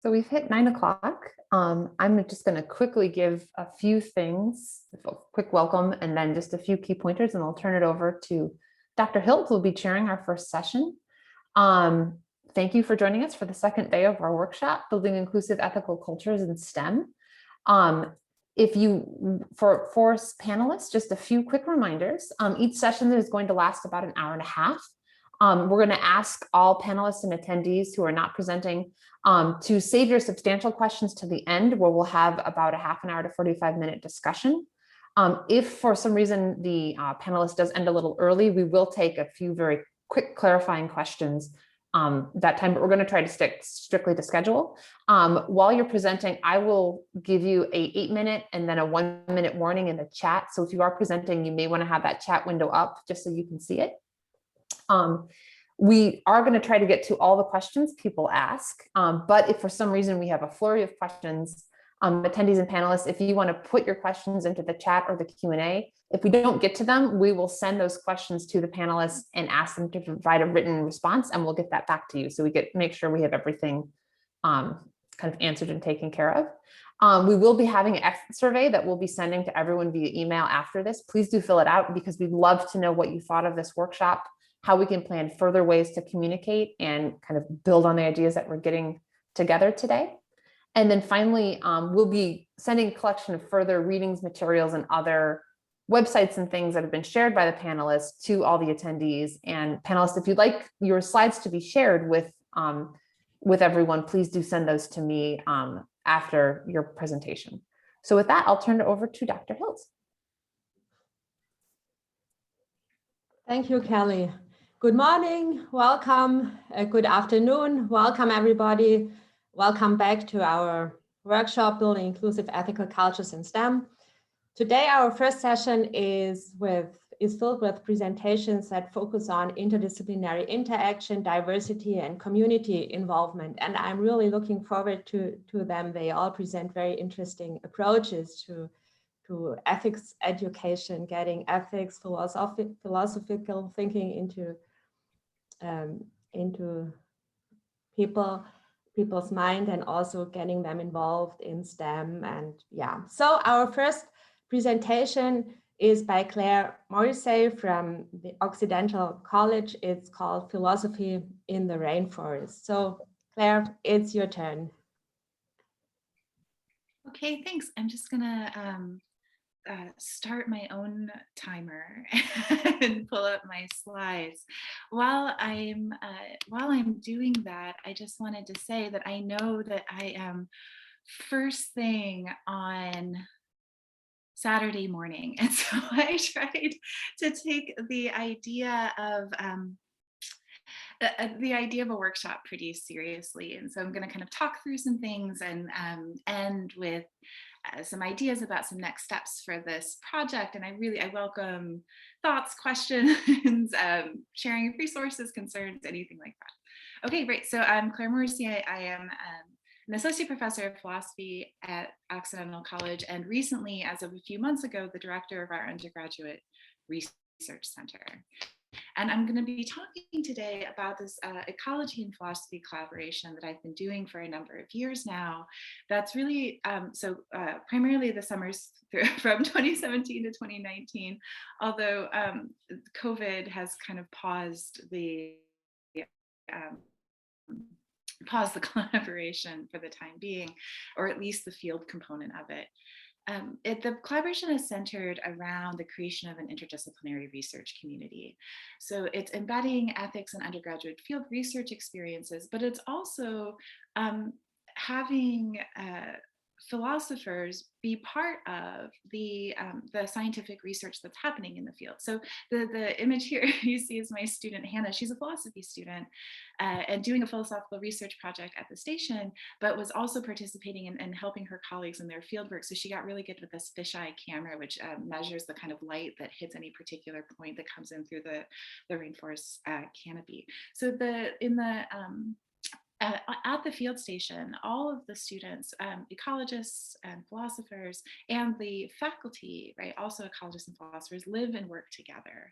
So we've hit 9 o'clock. I'm just going to quickly give a few things, a quick welcome, and then just a few key pointers, and I'll turn it over to Dr. Hilt, who will be chairing our first session. Thank you for joining us for the second day of our workshop, Building Inclusive Ethical Cultures in STEM. For panelists, just a few quick reminders. Each session is going to last about an hour and a half. We're going to ask all panelists and attendees who are not presenting to save your substantial questions to the end, where we'll have about a half an hour to 45-minute discussion. If for some reason the panelist does end a little early, we will take a few very quick clarifying questions that time, but we're going to try to stick strictly to schedule. While you're presenting, I will give you a 8-minute and then a 1-minute warning in the chat. So if you are presenting, you may want to have that chat window up just so you can see it. We are going to try to get to all the questions people ask, but if for some reason we have a flurry of questions, attendees and panelists, if you want to put your questions into the chat or the Q&A, if we don't get to them, we will send those questions to the panelists and ask them to provide a written response, and we'll get that back to you. So we make sure we have everything kind of answered and taken care of. We will be having an exit survey that we'll be sending to everyone via email after this. Please do fill it out, because we'd love to know what you thought of this workshop, how we can plan further ways to communicate and kind of build on the ideas that we're getting together today. And then finally, we'll be sending a collection of further readings, materials, and other websites and things that have been shared by the panelists to all the attendees. And panelists, if you'd like your slides to be shared with everyone, please do send those to me after your presentation. So with that, I'll turn it over to Dr. Hilt. Thank you, Kelly. Good morning, welcome, good afternoon, welcome everybody. Welcome back to our workshop, Building Inclusive Ethical Cultures in STEM. Today, our first session is filled with presentations that focus on interdisciplinary interaction, diversity, and community involvement. And I'm really looking forward to them. They all present very interesting approaches to ethics education, getting ethics, philosophical thinking into people's mind, and also getting them involved in STEM. And yeah, so our first presentation is by Claire Morrissey from the Occidental College. It's called Philosophy in the Rainforest. So Claire, it's your turn. Okay, thanks. I'm just gonna start my own timer and pull up my slides. While I'm doing that, I just wanted to say that I know that I am first thing on Saturday morning, and so I tried to take the idea of a workshop pretty seriously, and so I'm going to kind of talk through some things and end with some ideas about some next steps for this project. And I welcome thoughts, questions, sharing of resources, concerns, anything like that. Okay, great. So I'm Claire Morrissey. I am an associate professor of philosophy at Occidental College, and recently, as of a few months ago, the director of our undergraduate research center. And I'm going to be talking today about this ecology and philosophy collaboration that I've been doing for a number of years now. That's really, primarily the summers from 2017 to 2019, although COVID has kind of paused the collaboration for the time being, or at least the field component of it. The collaboration is centered around the creation of an interdisciplinary research community. So it's embedding ethics in undergraduate field research experiences, but it's also having philosophers be part of the scientific research that's happening in the field. So the image here you see is my student Hannah. She's a philosophy student and doing a philosophical research project at the station, but was also participating in helping her colleagues in their fieldwork. So she got really good with this fisheye camera, which measures the kind of light that hits any particular point that comes in through the rainforest canopy. So at the field station, all of the students, ecologists and philosophers, and the faculty, right, also ecologists and philosophers, live and work together.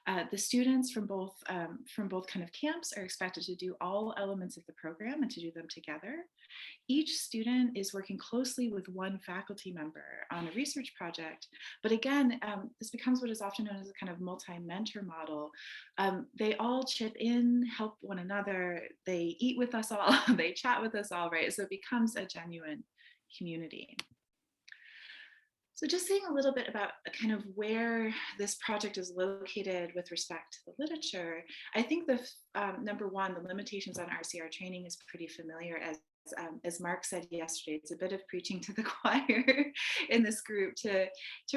The students from both kind of camps are expected to do all elements of the program and to do them together. Each student is working closely with one faculty member on a research project. But again, this becomes what is often known as a kind of multi-mentor model. They all chip in, help one another, they eat with us all, they chat with us all, right? So it becomes a genuine community. So just saying a little bit about kind of where this project is located with respect to the literature, I think the number one, the limitations on RCR training is pretty familiar. As Mark said yesterday, it's a bit of preaching to the choir in this group to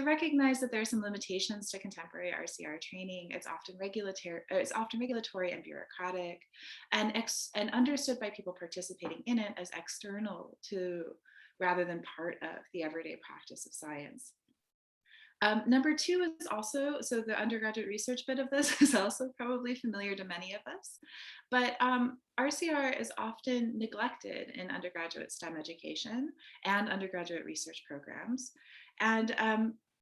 recognize that there are some limitations to contemporary RCR training. It's often regulatory and bureaucratic, and understood by people participating in it as external to, rather than part of the everyday practice of science. Number two is also, so the undergraduate research bit of this is also probably familiar to many of us, but RCR is often neglected in undergraduate STEM education and undergraduate research programs. And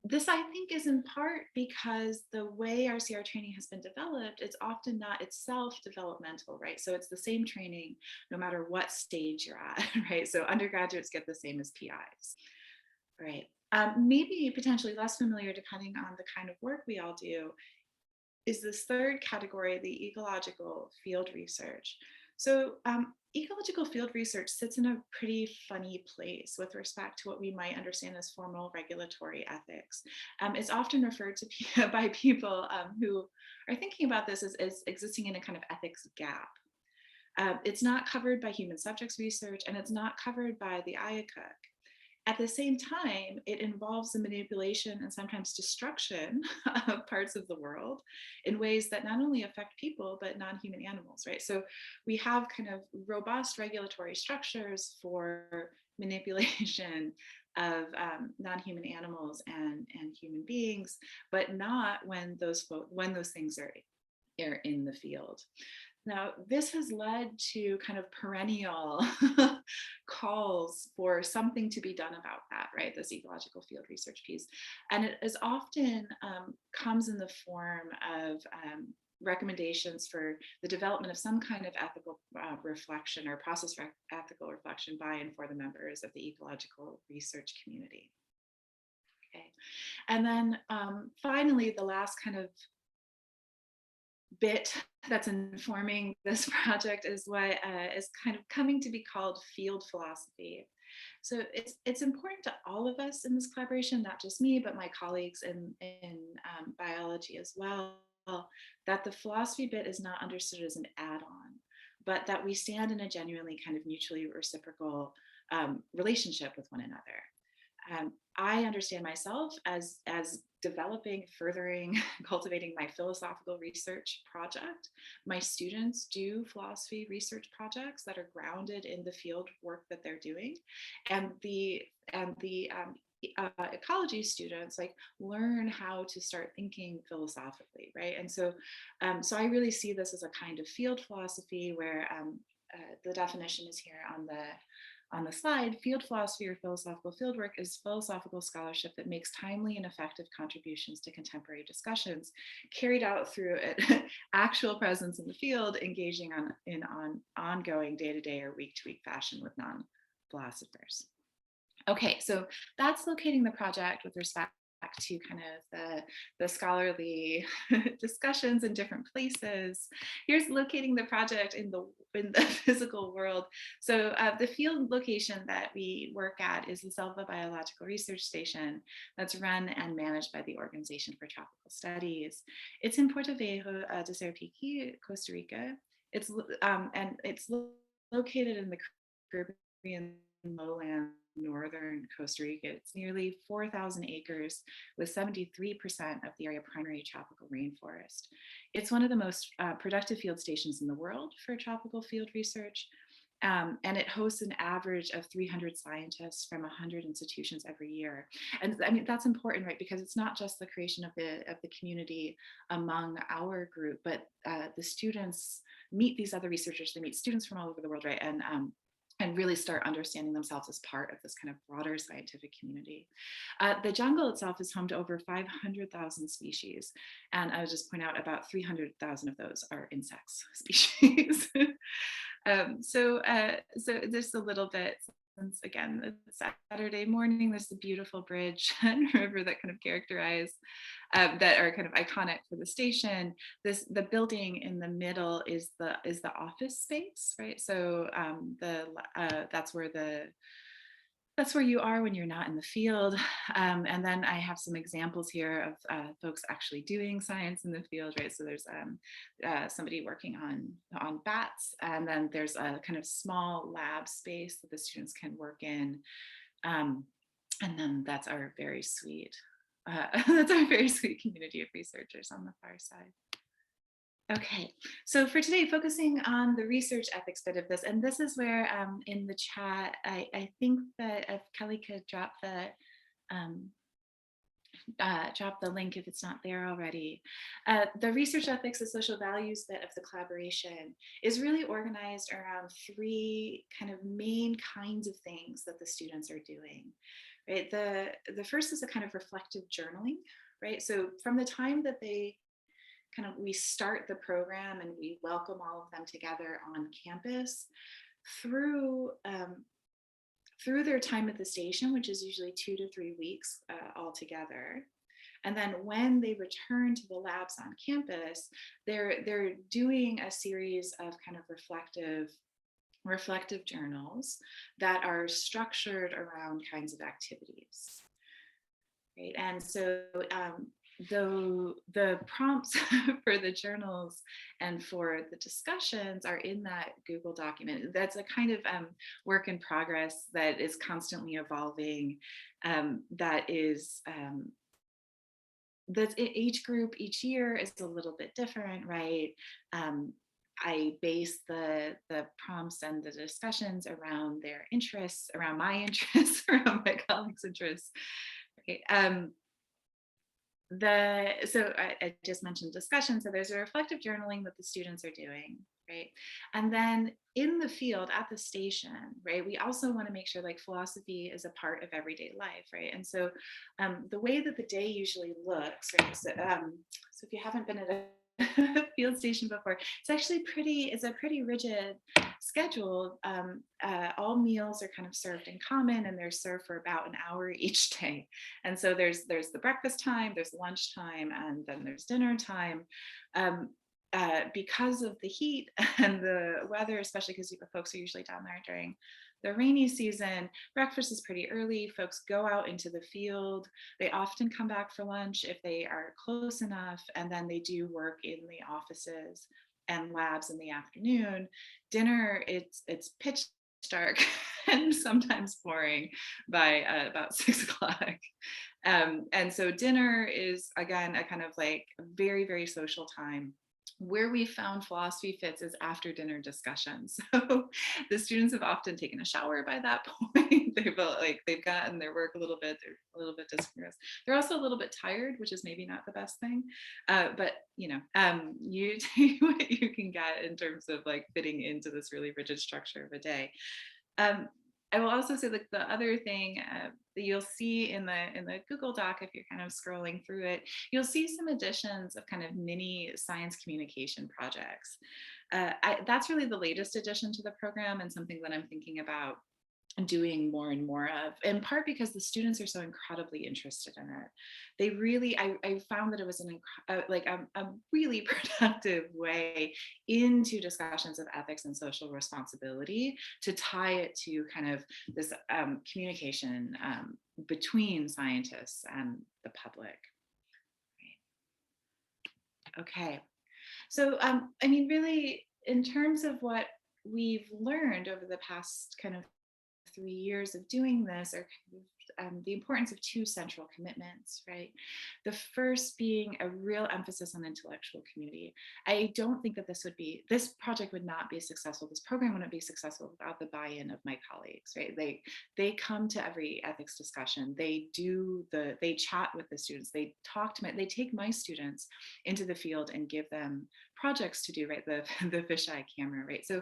this, I think, is in part because the way RCR training has been developed, it's often not itself developmental, right? So it's the same training no matter what stage you're at, right? So undergraduates get the same as PIs, right? Maybe potentially less familiar, depending on the kind of work we all do, is this third category, the ecological field research. So ecological field research sits in a pretty funny place with respect to what we might understand as formal regulatory ethics. It's often referred to by people who are thinking about this as existing in a kind of ethics gap. It's not covered by human subjects research, and it's not covered by the IACUC. At the same time, it involves the manipulation and sometimes destruction of parts of the world in ways that not only affect people, but non-human animals, right? So we have kind of robust regulatory structures for manipulation of non-human animals and human beings, but not when those things are in the field. Now, this has led to kind of perennial calls for something to be done about that, right? This ecological field research piece. And it is often comes in the form of recommendations for the development of some kind of ethical reflection or process ethical reflection by and for the members of the ecological research community. Okay. And then finally, the last kind of bit that's informing this project is what is kind of coming to be called field philosophy. So it's important to all of us in this collaboration, not just me, but my colleagues in biology as well, that the philosophy bit is not understood as an add-on, but that we stand in a genuinely kind of mutually reciprocal relationship with one another. I understand myself as developing, furthering, cultivating my philosophical research project. My students do philosophy research projects that are grounded in the field work that they're doing, and the ecology students like learn how to start thinking philosophically, right? And so, so I really see this as a kind of field philosophy where the definition is here on the slide. Field philosophy or philosophical fieldwork is philosophical scholarship that makes timely and effective contributions to contemporary discussions, carried out through actual presence in the field, engaging in ongoing day-to-day or week-to-week fashion with non-philosophers. Okay, so that's locating the project with respect to kind of the scholarly discussions in different places. Here's locating the project in the physical world. So the field location that we work at is the Selva Biological Research Station that's run and managed by the Organization for Tropical Studies. It's in Puerto Viejo de Sarapiqui, Costa Rica. It's located in the Caribbean lowland, northern Costa Rica. It's nearly 4,000 acres with 73% of the area primary tropical rainforest. It's one of the most productive field stations in the world for tropical field research. And it hosts an average of 300 scientists from 100 institutions every year. And I mean, that's important, right? Because it's not just the creation of the community among our group, but the students meet these other researchers, they meet students from all over the world, right? and really start understanding themselves as part of this kind of broader scientific community. The jungle itself is home to over 500,000 species. And I would just point out about 300,000 of those are insects species. So just a little bit, since again, it's Saturday morning, there's the beautiful bridge and river that kind of characterize, that are kind of iconic for the station. The building in the middle is the office space, right? So that's where you are when you're not in the field. And then I have some examples here of folks actually doing science in the field, right? So there's somebody working on bats, and then there's a kind of small lab space that the students can work in. And then that's our very sweet community of researchers on the far side. Okay, so for today, focusing on the research ethics bit of this, and this is where in the chat, I think that if Kelly could drop the link if it's not there already. The research ethics and social values bit of the collaboration is really organized around three kind of main kinds of things that the students are doing. Right, the first is a kind of reflective journaling, right? So from the time that we start the program and we welcome all of them together on campus through their time at the station, which is usually 2 to 3 weeks all together. And then when they return to the labs on campus, they're doing a series of kind of reflective journals that are structured around kinds of activities. Right? And so the prompts for the journals and for the discussions are in that Google document. That's a kind of work in progress that is constantly evolving. That each group each year is a little bit different, right? I base the prompts and the discussions around their interests, around my interests, around my colleagues' interests. Okay. So I just mentioned discussion. So there's a reflective journaling that the students are doing, right? And then in the field at the station, right, we also want to make sure like philosophy is a part of everyday life, right? And so the way that the day usually looks, right? So if you haven't been at a field station before, it's a pretty rigid schedule. All meals are kind of served in common, and they're served for about an hour each day. And so there's the breakfast time, there's lunch time, and then there's dinner time. Because of the heat and the weather, especially because folks are usually down there during the rainy season, breakfast is pretty early. Folks go out into the field. They often come back for lunch if they are close enough, and then they do work in the offices and labs in the afternoon. Dinner, it's pitch dark and sometimes boring by about 6 o'clock. And so dinner is, again, a kind of like very, very social time. Where we found philosophy fits is after dinner discussions. So the students have often taken a shower by that point. They've gotten their work a little bit. They're a little bit disorganized. They're also a little bit tired, which is maybe not the best thing. But you take what you can get in terms of like fitting into this really rigid structure of a day. I will also say that the other thing that you'll see in the Google Doc, if you're kind of scrolling through it, you'll see some additions of kind of mini science communication projects. That's really the latest addition to the program and something that I'm thinking about doing more and more of, in part because the students are so incredibly interested in it. They really, I found that it was a really productive way into discussions of ethics and social responsibility to tie it to kind of this communication between scientists and the public. Okay, so really, in terms of what we've learned over the past kind of 3 years of doing this are the importance of 2 central commitments, right? The first being a real emphasis on intellectual community. I don't think that this project would not be successful, this program wouldn't be successful without the buy-in of my colleagues, right? They come to every ethics discussion, they chat with the students, they take my students into the field and give them projects to do, right? The fisheye camera, right? So,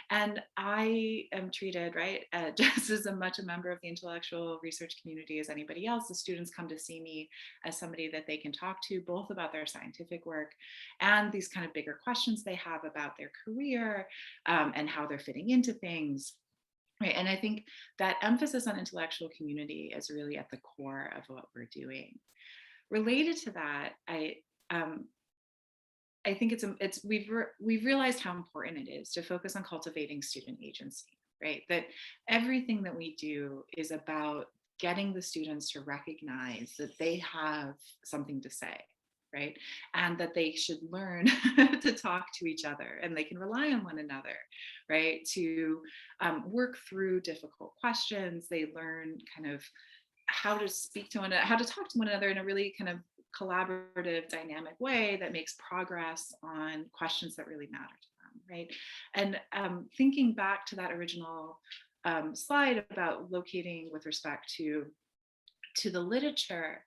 and I am treated, right, just as much a member of the intellectual research community as anybody else. The students come to see me as somebody that they can talk to, both about their scientific work and these kind of bigger questions they have about their career, and how they're fitting into things. Right. And I think that emphasis on intellectual community is really at the core of what we're doing. Related to that, I think we've realized how important it is to focus on cultivating student agency, right? That everything that we do is about getting the students to recognize that they have something to say, right? And that they should learn to talk to each other, and they can rely on one another, right? To work through difficult questions. They learn kind of how to speak to one, how to talk to one another in a really kind of collaborative, dynamic way that makes progress on questions that really matter to them, right? And thinking back to that original slide about locating with respect to the literature,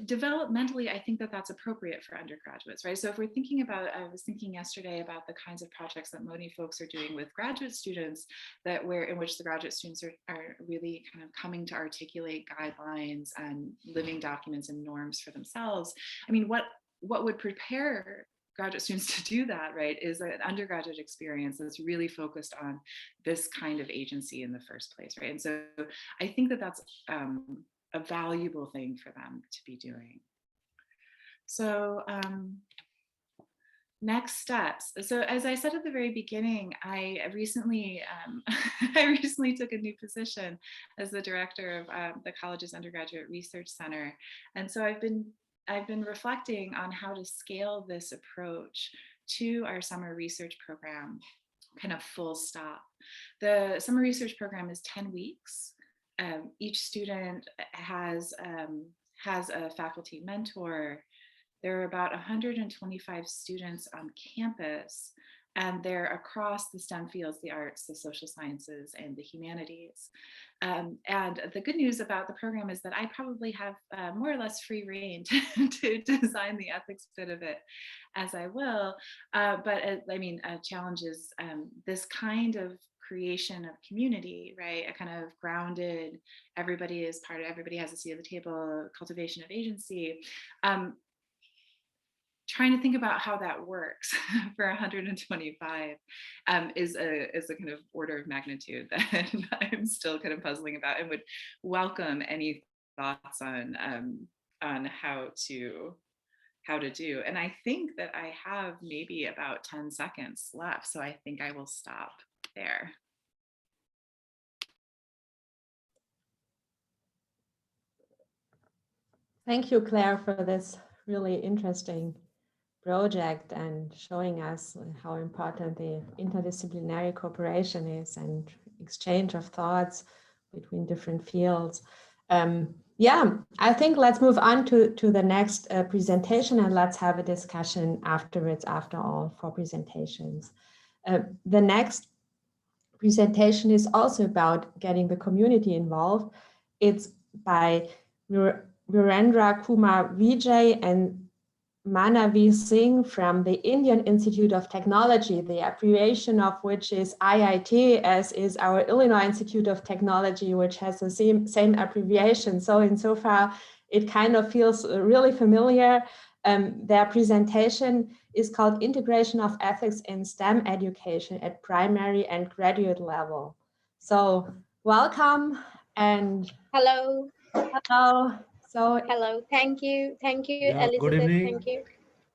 developmentally, I think that that's appropriate for undergraduates, right? So if we're thinking about, I was thinking yesterday about the kinds of projects that Modi folks are doing with graduate students, in which the graduate students are really kind of coming to articulate guidelines and living documents and norms for themselves. I mean, what would prepare graduate students to do that, right, is an undergraduate experience that's really focused on this kind of agency in the first place, right? And so I think that that's a valuable thing for them to be doing. So next steps. So as I said at the very beginning, I recently took a new position as the director of the college's undergraduate research center. And so I've been reflecting on how to scale this approach to our summer research program, kind of full stop. The summer research program is 10 weeks. Each student has a faculty mentor. There are about 125 students on campus, and they're across the STEM fields, the arts, the social sciences, and the humanities. And the good news about the program is that I probably have more or less free rein to design the ethics bit of it as I will. But I mean, challenges this kind of creation of community, right? A kind of grounded, everybody is part of, everybody has a seat at the table, cultivation of agency. Trying to think about how that works for 125 is a kind of order of magnitude that I'm still kind of puzzling about, and would welcome any thoughts on how to do. And I think that I have maybe about 10 seconds left, so I think I will stop there. Thank you, Claire, for this really interesting project and showing us how important the interdisciplinary cooperation is and exchange of thoughts between different fields. Yeah, I think let's move on to the next presentation, and let's have a discussion afterwards, after all 4 presentations. The next presentation is also about getting the community involved. It's by Virendra Kumar Vijay and Manavi Singh from the Indian Institute of Technology, the abbreviation of which is IIT, as is our Illinois Institute of Technology, which has the same abbreviation. So insofar, it kind of feels really familiar. Their presentation is called Integration of Ethics in STEM Education at Primary and Graduate Level. So welcome and hello. Hello. So hello. Thank you, Yeah, Elizabeth. good evening. Thank you.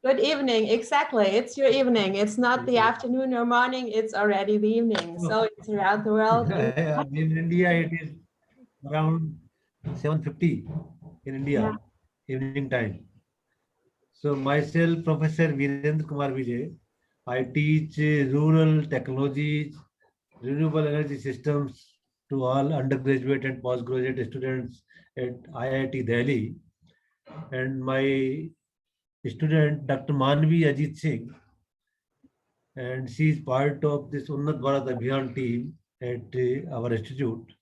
Good evening. Exactly. It's your evening. It's not the afternoon or morning. It's already the evening. So it's around the world. In India, it is around 7:50 in India, evening time. So myself, Professor Virendra Kumar Vijay, I teach rural technologies, renewable energy systems to all undergraduate and postgraduate students at IIT Delhi. And my student, Dr. Manvi Ajit Singh, and she is part of this Unnat Bharat Abhiyan team at our institute.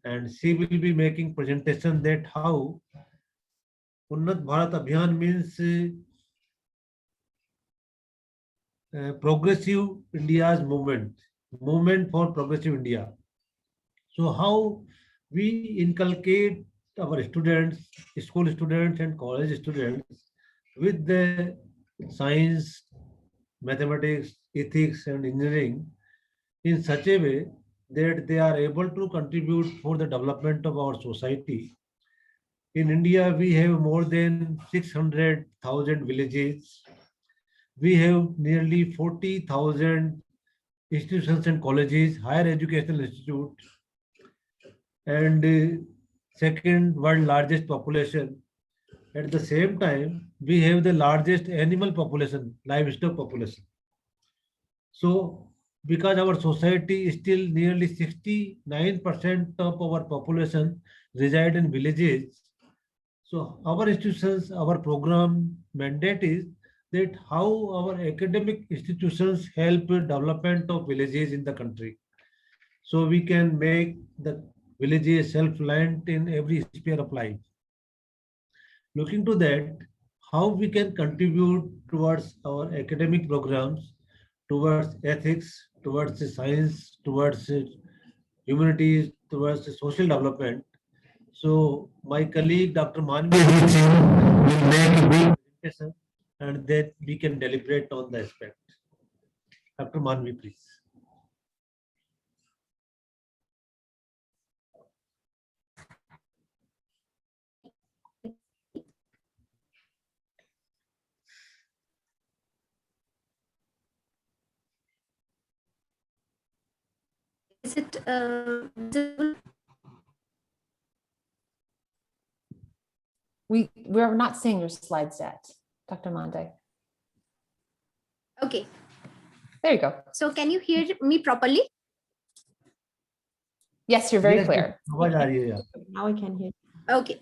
And she will be making presentation that how Unnat Bharat Abhiyan means progressive India's movement for progressive India. So how we inculcate our students, school students and college students with the science, mathematics, ethics and engineering in such a way that they are able to contribute for the development of our society. In India, we have more than 600,000 villages. We have nearly 40,000 institutions and colleges, higher educational institutes, and second world largest population. At the same time, we have the largest animal population, livestock population. So, because our society is still nearly 69% of our population reside in villages, so our institutions, our program mandate is that how our academic institutions help development of villages in the country. So we can make the villages self-reliant in every sphere of life. Looking to that, how we can contribute towards our academic programs, towards ethics, towards the science, towards humanities, towards the social development. So my colleague Dr. Manvi will make a brief presentation and then we can deliberate on the aspect. Dr. Manvi, please. Is it visible? We're not seeing your slides yet, Dr. Mande. Okay, There you go. so can you hear me properly? Yes, you're very Yes, clear. आवाज आ रही है यार. Now I can hear. Okay.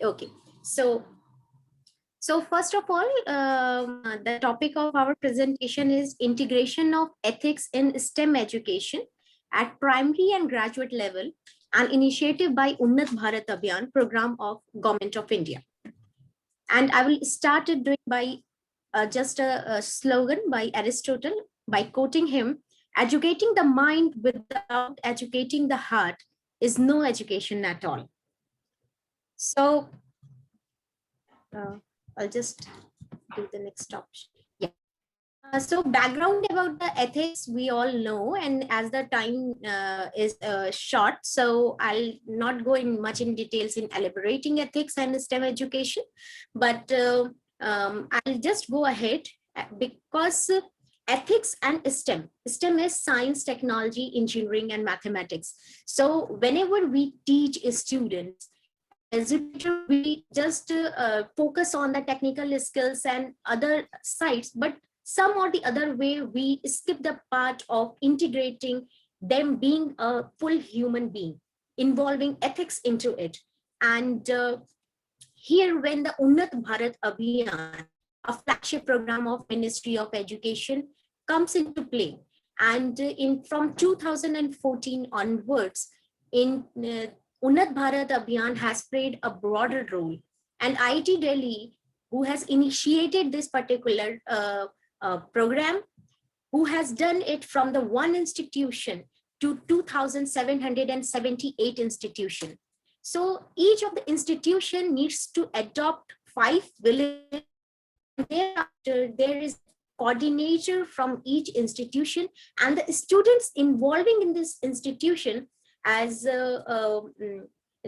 So first of all, the topic of our presentation is integration of ethics in STEM education at primary and graduate level, an initiative by Unnat Bharat Abhiyan program of Government of India. And I will start it doing by just a slogan by Aristotle, by quoting him, educating the mind without educating the heart is no education at all. So I'll just do the next option. Yeah. So background about the ethics, we all know, and as the time is short, so I'll not go in much in details in elaborating ethics and STEM education, but I'll just go ahead because ethics and STEM is science, technology, engineering, and mathematics. So whenever we teach students, educator, we just focus on the technical skills and other sides, but some or the other way we skip the part of integrating them being a full human being, involving ethics into it. And here when the Unnat Bharat Abhiyan, a flagship program of Ministry of Education, comes into play, and from 2014 onwards, in Unnat Bharat Abhiyan has played a broader role, and IIT Delhi, who has initiated this particular program, who has done it from the one institution to 2,778 institutions. So each of the institution needs to adopt 5 villages. Thereafter, there is coordinator from each institution, and the students involving in this institution as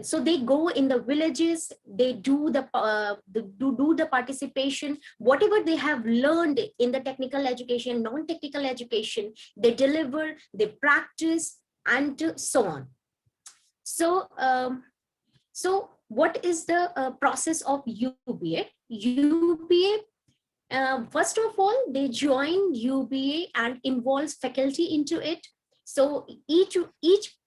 so they go in the villages, they do the participation, whatever they have learned in the technical education, non-technical education, they deliver, they practice, and so on. So so what is the process of UBA? First of all, they join UBA and involves faculty into it. So each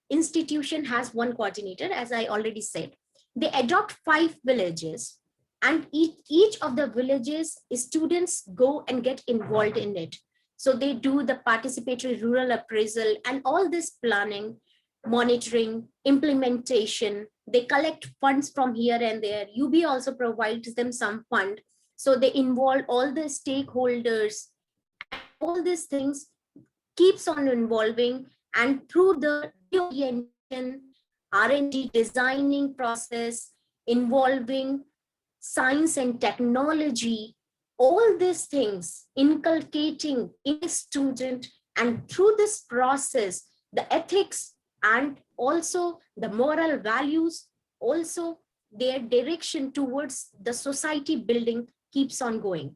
institution has one coordinator, as I already said. They adopt 5 villages, and each of the villages, students go and get involved in it. So they do the participatory rural appraisal and all this planning, monitoring, implementation. They collect funds from here and there. UB also provides them some fund. So they involve all the stakeholders All these things keeps on evolving, and through the orientation, R&D designing process involving science and technology, all these things inculcating in a student, and through this process, the ethics and also the moral values, also their direction towards the society building keeps on going.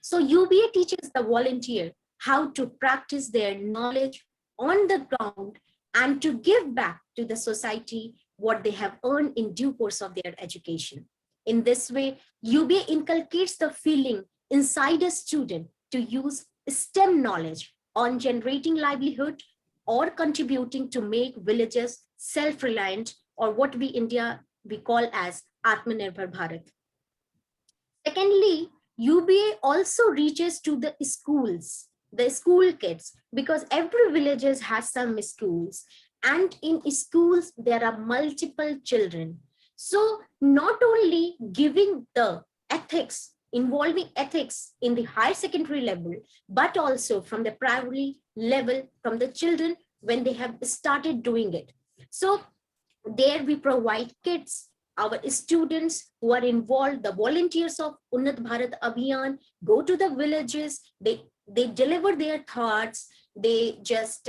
So UBA teaches the volunteer how to practice their knowledge on the ground and to give back to the society what they have earned in due course of their education. In this way, UBA inculcates the feeling inside a student to use STEM knowledge on generating livelihood or contributing to make villages self-reliant, or what we India we call as Atmanirbhar Bharat. Secondly, UBA also reaches to the schools, the school kids, because every village has some schools, and in schools there are multiple children. So not only giving the ethics, involving ethics in the higher secondary level, but also from the primary level, from the children when they have started doing it. So there we provide kits. Our students who are involved, the volunteers of Unnat Bharat Abhiyan, go to the villages, they deliver their thoughts, they just,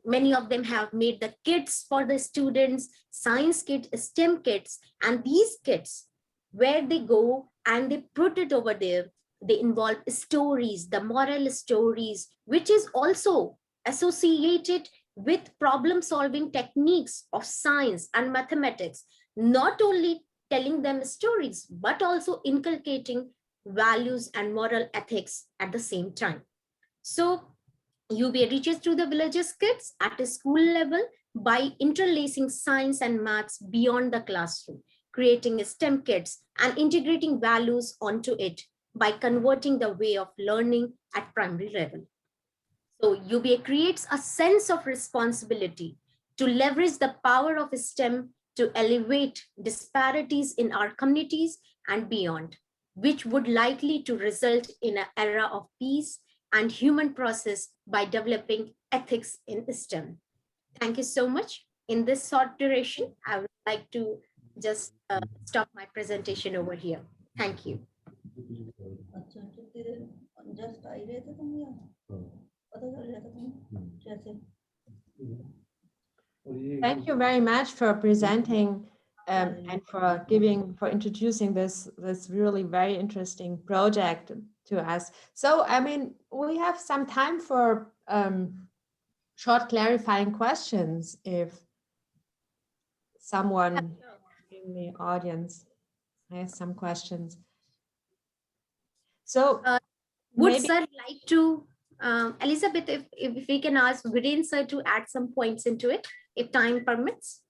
many of them have made the kits for the students, science kit, STEM kits, and these kits, where they go and they put it over there, they involve stories, the moral stories, which is also associated with problem solving techniques of science and mathematics, not only telling them stories, but also inculcating values and moral ethics at the same time. So UBA reaches to the villages kids at a school level by interlacing science and maths beyond the classroom, creating STEM kits and integrating values onto it by converting the way of learning at primary level. So UBA creates a sense of responsibility to leverage the power of STEM to elevate disparities in our communities and beyond, which would likely to result in an era of peace and human process by developing ethics in STEM. Thank you so much. In this short duration, I would like to just stop my presentation over here. Thank you. Thank you very much for presenting and for introducing this really very interesting project to us. So, I mean, we have some time for short clarifying questions if someone in the audience has some questions. So, would maybe, sir like to, Elizabeth, if we can ask Viren sir to add some points into it, if time permits?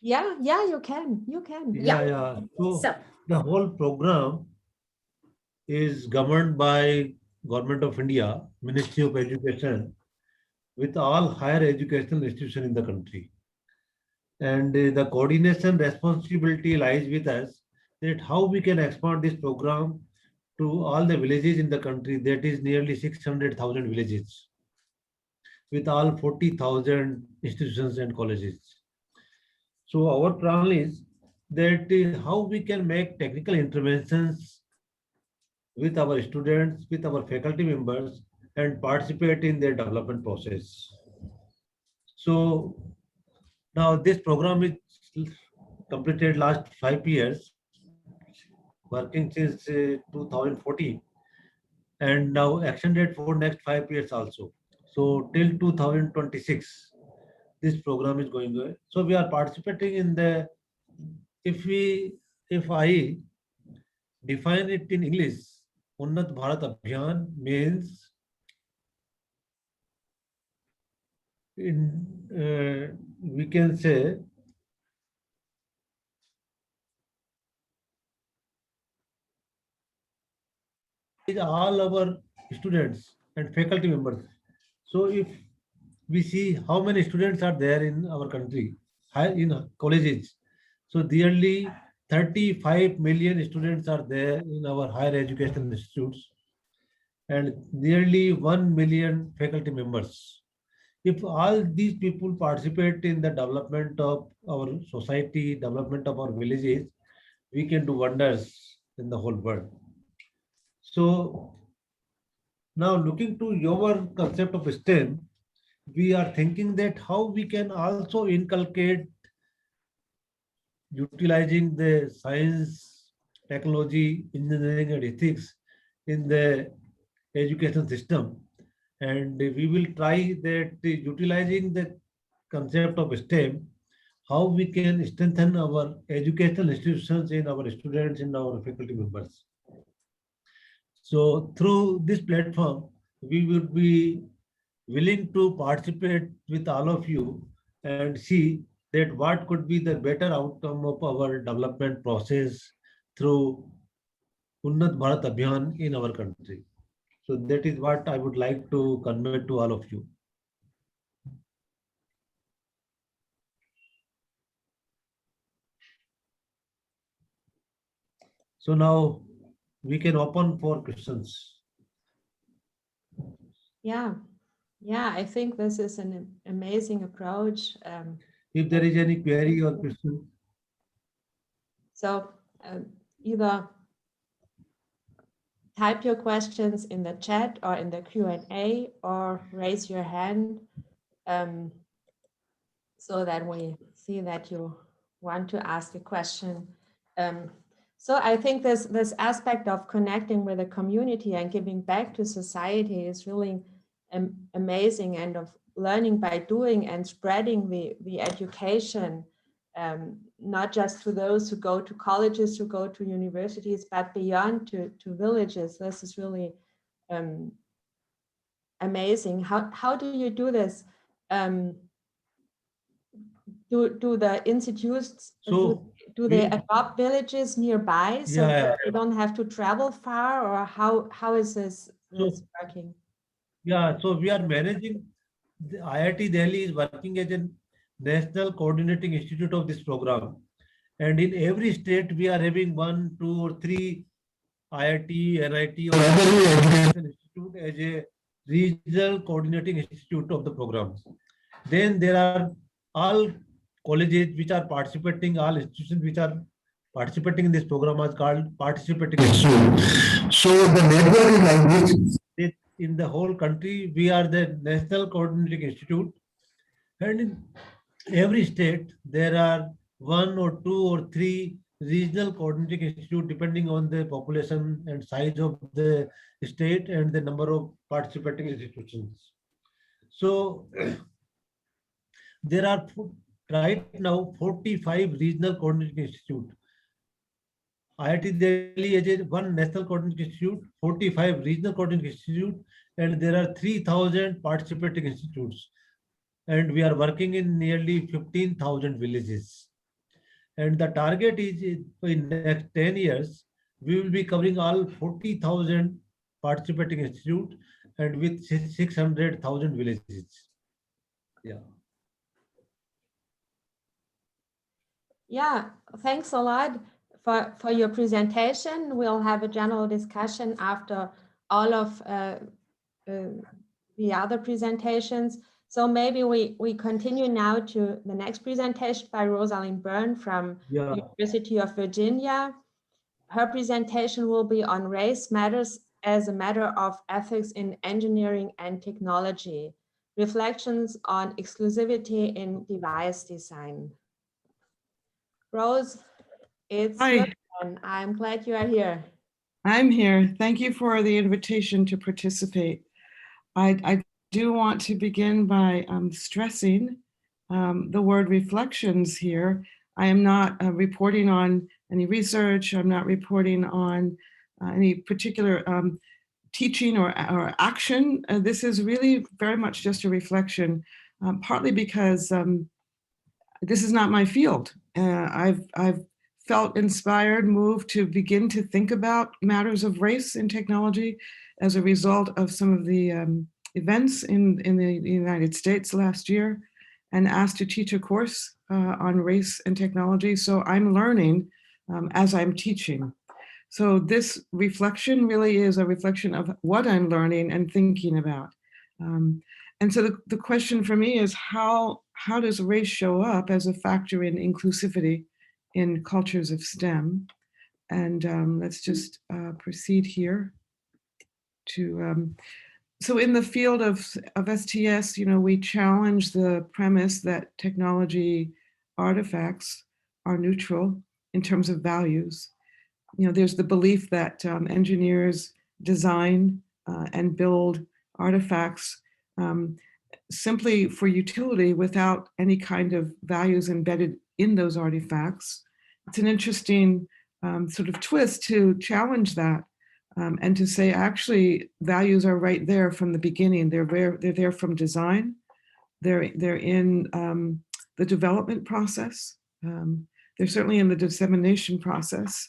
Yeah, you can. Yeah. So the whole program is governed by Government of India, Ministry of Education, with all higher educational institutions in the country. And the coordination responsibility lies with us, that how we can expand this program to all the villages in the country, that is nearly 600,000 villages, with all 40,000 institutions and colleges. So our plan is that how we can make technical interventions with our students, with our faculty members, and participate in their development process. So now this program is completed last 5 years, working since 2014, and now extended for next 5 years also. So till 2026, this program is going on. So we are participating in the, if I define it in English, Unnat Bharat Abhiyan means we can say all our students and faculty members. So if we see how many students are there in our country, in colleges, so nearly 35 million students are there in our higher education institutes, and nearly 1 million faculty members. If all these people participate in the development of our society, development of our villages, we can do wonders in the whole world. So now looking to your concept of STEM, we are thinking that how we can also inculcate utilizing the science, technology, engineering and ethics in the education system. And we will try that utilizing the concept of STEM, how we can strengthen our educational institutions in our students and our faculty members. So through this platform, we will be willing to participate with all of you and see that what could be the better outcome of our development process through Unnat Bharat Abhiyan in our country. So that is what I would like to convey to all of you. So now we can open for questions. Yeah, I think this is an amazing approach. If there is any query or question. So either type your questions in the chat or in the Q&A or raise your hand so that we see that you want to ask a question. So I think this aspect of connecting with the community and giving back to society is really amazing, and of learning by doing and spreading the education, not just to those who go to colleges, who go to universities, but beyond to villages. This is really amazing. How do you do this? Do the institutes, So do they adopt villages nearby so that you don't have to travel far, or how is this working? Yeah, so we are managing, the IIT Delhi is working as a national coordinating institute of this program. And in every state, we are having 1, 2, or 3 IIT, NIT, or other education institute as a regional coordinating institute of the program. Then there are all colleges which are participating, all institutions which are participating in this program are called participating institute. So the network is like this. In the whole country, we are the national coordinating institute, and in every state there are 1 or 2 or 3 regional coordinating institute depending on the population and size of the state and the number of participating institutions. So there are right now 45 regional coordinating institute. IIT Delhi is one national coordinating institute, 45 regional coordinating institute, and there are 3,000 participating institutes. And we are working in nearly 15,000 villages. And the target is in next 10 years, we will be covering all 40,000 participating institutes and with 600,000 villages. Yeah. Yeah, thanks a lot for your presentation. We'll have a general discussion after all of the other presentations. So maybe we continue now to the next presentation by Rosalind Byrne from University of Virginia. Her presentation will be on race matters as a matter of ethics in engineering and technology, reflections on exclusivity in device design. Rose, it's your turn. I'm glad you are here. I'm here. Thank you for the invitation to participate. I do want to begin by stressing the word reflections here. I am not reporting on any research. I'm not reporting on any particular teaching or action. This is really very much just a reflection, partly because this is not my field. I've felt inspired, moved to begin to think about matters of race in technology as a result of some of the events in the United States last year, and asked to teach a course on race and technology. So I'm learning as I'm teaching. So this reflection really is a reflection of what I'm learning and thinking about. And so the question for me is how does race show up as a factor in inclusivity in cultures of STEM? And let's just proceed here to, so in the field of STS, you know, we challenge the premise that technology artifacts are neutral in terms of values. You know, there's the belief that engineers design and build artifacts simply for utility without any kind of values embedded in those artifacts. It's an interesting sort of twist to challenge that and to say actually values are right there from the beginning. They're there from design. They're in the development process. They're certainly in the dissemination process.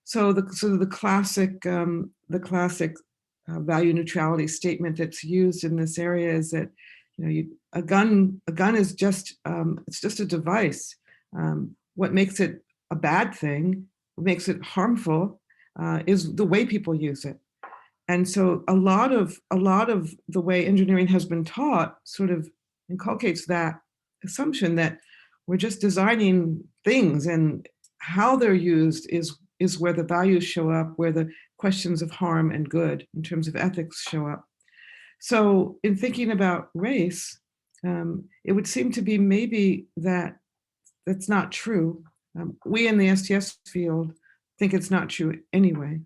So the classic value neutrality statement that's used in this area is that, you know, a gun is just it's just a device. What makes it a bad thing, what makes it harmful, is the way people use it. And so a lot of the way engineering has been taught sort of inculcates that assumption that we're just designing things, and how they're used is where the values show up, where the questions of harm and good in terms of ethics show up. So in thinking about race, it would seem to be maybe that's not true. We in the STS field think it's not true anyway.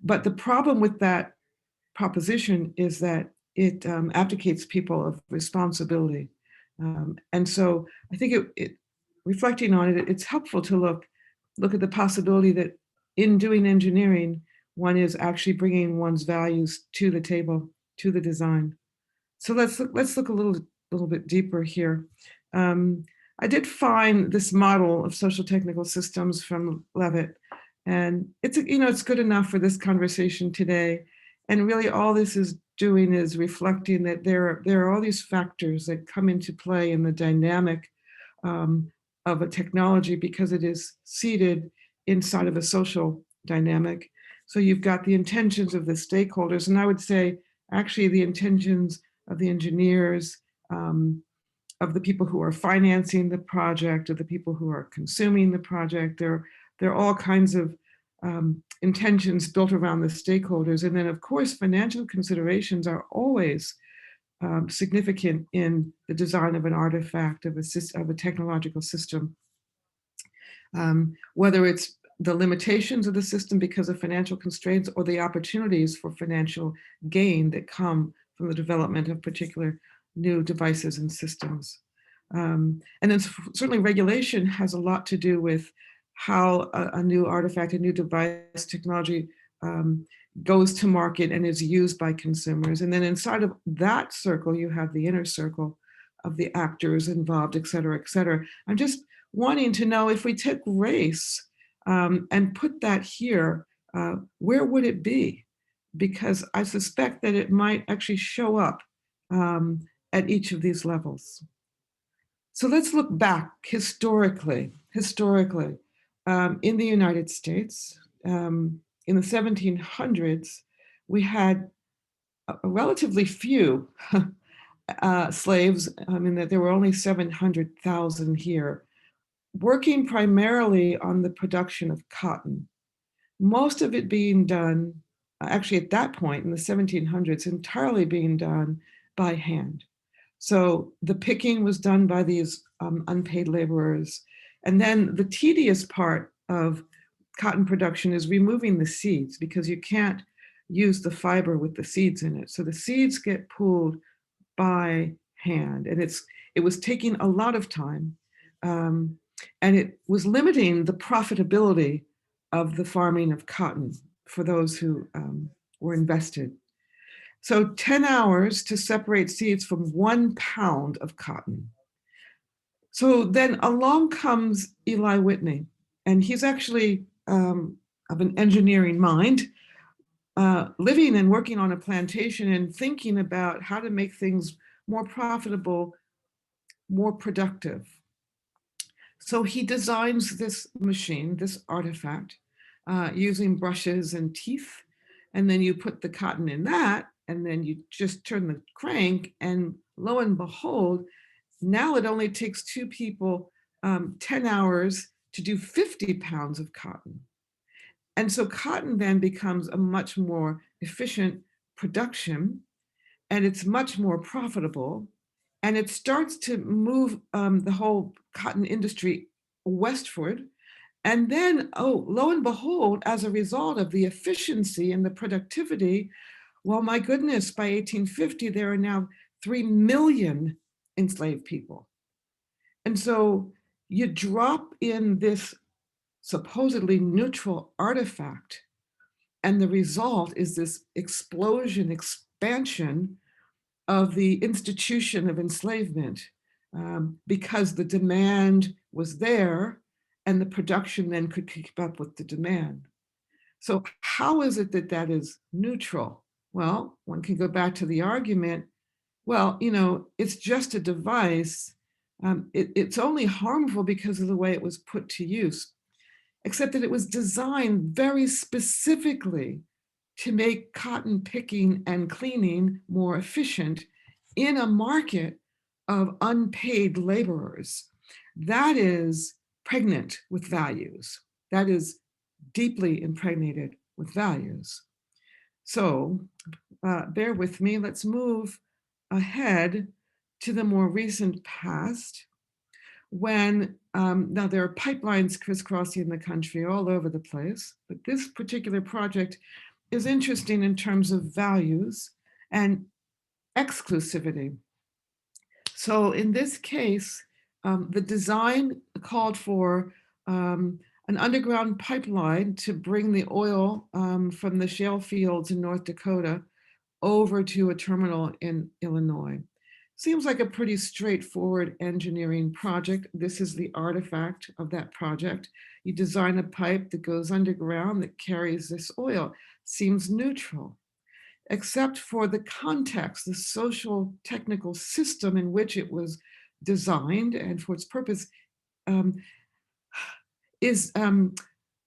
But the problem with that proposition is that it abdicates people of responsibility. And so I think reflecting on it, it's helpful to look at the possibility that in doing engineering, one is actually bringing one's values to the table, to the design. So let's look a little bit deeper here. I did find this model of social technical systems from Levitt, and it's good enough for this conversation today. And really all this is doing is reflecting that there are all these factors that come into play in the dynamic of a technology because it is seated inside of a social dynamic. So you've got the intentions of the stakeholders, and I would say actually the intentions of the engineers, of the people who are financing the project, of the people who are consuming the project. There are all kinds of intentions built around the stakeholders. And then of course, financial considerations are always significant in the design of an artifact, of a technological system. Whether it's the limitations of the system because of financial constraints or the opportunities for financial gain that come from the development of particular new devices and systems. And then certainly regulation has a lot to do with how a new artifact, a new device technology goes to market and is used by consumers. And then inside of that circle, you have the inner circle of the actors involved, et cetera, et cetera. I'm just wanting to know if we took race and put that here, where would it be? Because I suspect that it might actually show up at each of these levels. So let's look back historically. In the United States, in the 1700s, we had a relatively few slaves. I mean, that there were only 700,000 here, working primarily on the production of cotton. Most of it being done, actually at that point in the 1700s, entirely being done by hand. So the picking was done by these unpaid laborers. And then the tedious part of cotton production is removing the seeds, because you can't use the fiber with the seeds in it. So the seeds get pulled by hand, and it was taking a lot of time. And it was limiting the profitability of the farming of cotton for those who were invested. So 10 hours to separate seeds from 1 pound of cotton. So then along comes Eli Whitney, and he's actually of an engineering mind, living and working on a plantation and thinking about how to make things more profitable, more productive. So he designs this machine, this artifact, using brushes and teeth. And then you put the cotton in that, and then you just turn the crank, and lo and behold, now it only takes two people 10 hours to do 50 pounds of cotton. And so cotton then becomes a much more efficient production, and it's much more profitable. And it starts to move the whole cotton industry westward. And then, oh, lo and behold, as a result of the efficiency and the productivity, well, my goodness, by 1850, there are now 3 million enslaved people. And so you drop in this supposedly neutral artifact, and the result is this explosion, expansion of the institution of enslavement, because the demand was there and the production then could keep up with the demand. So how is it that that is neutral? Well, one can go back to the argument, well, it's just a device. It's only harmful because of the way it was put to use, except that it was designed very specifically to make cotton picking and cleaning more efficient in a market of unpaid laborers. That is pregnant with values. That is deeply impregnated with values. So bear with me, let's move ahead to the more recent past, when now there are pipelines crisscrossing the country all over the place, but this particular project is interesting in terms of values and exclusivity. So in this case, the design called for an underground pipeline to bring the oil from the shale fields in North Dakota over to a terminal in Illinois. Seems like a pretty straightforward engineering project. This is the artifact of that project. You design a pipe that goes underground that carries this oil. Seems neutral, except for the context, the social technical system in which it was designed and for its purpose is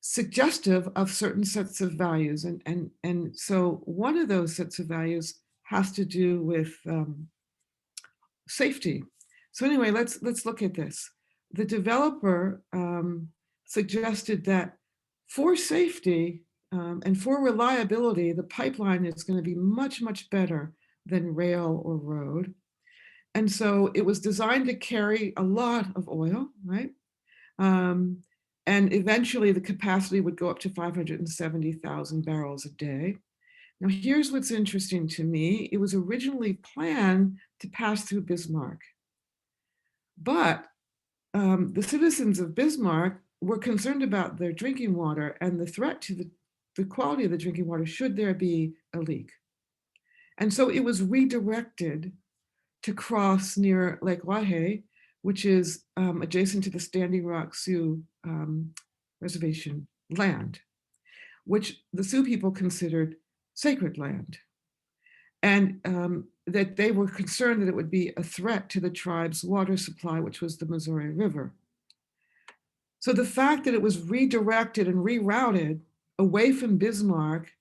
suggestive of certain sets of values. And so one of those sets of values has to do with safety. So anyway, let's look at this. The developer suggested that for safety and for reliability, the pipeline is going to be much, much better than rail or road. And so it was designed to carry a lot of oil, right? And eventually the capacity would go up to 570,000 barrels a day. Now, here's what's interesting to me. It was originally planned to pass through Bismarck. But the citizens of Bismarck were concerned about their drinking water and the threat to the quality of the drinking water should there be a leak. And so it was redirected to cross near Lake Wahe, which is adjacent to the Standing Rock Sioux reservation land, which the Sioux people considered sacred land. And that they were concerned that it would be a threat to the tribe's water supply, which was the Missouri River. So the fact that it was redirected and rerouted away from Bismarck,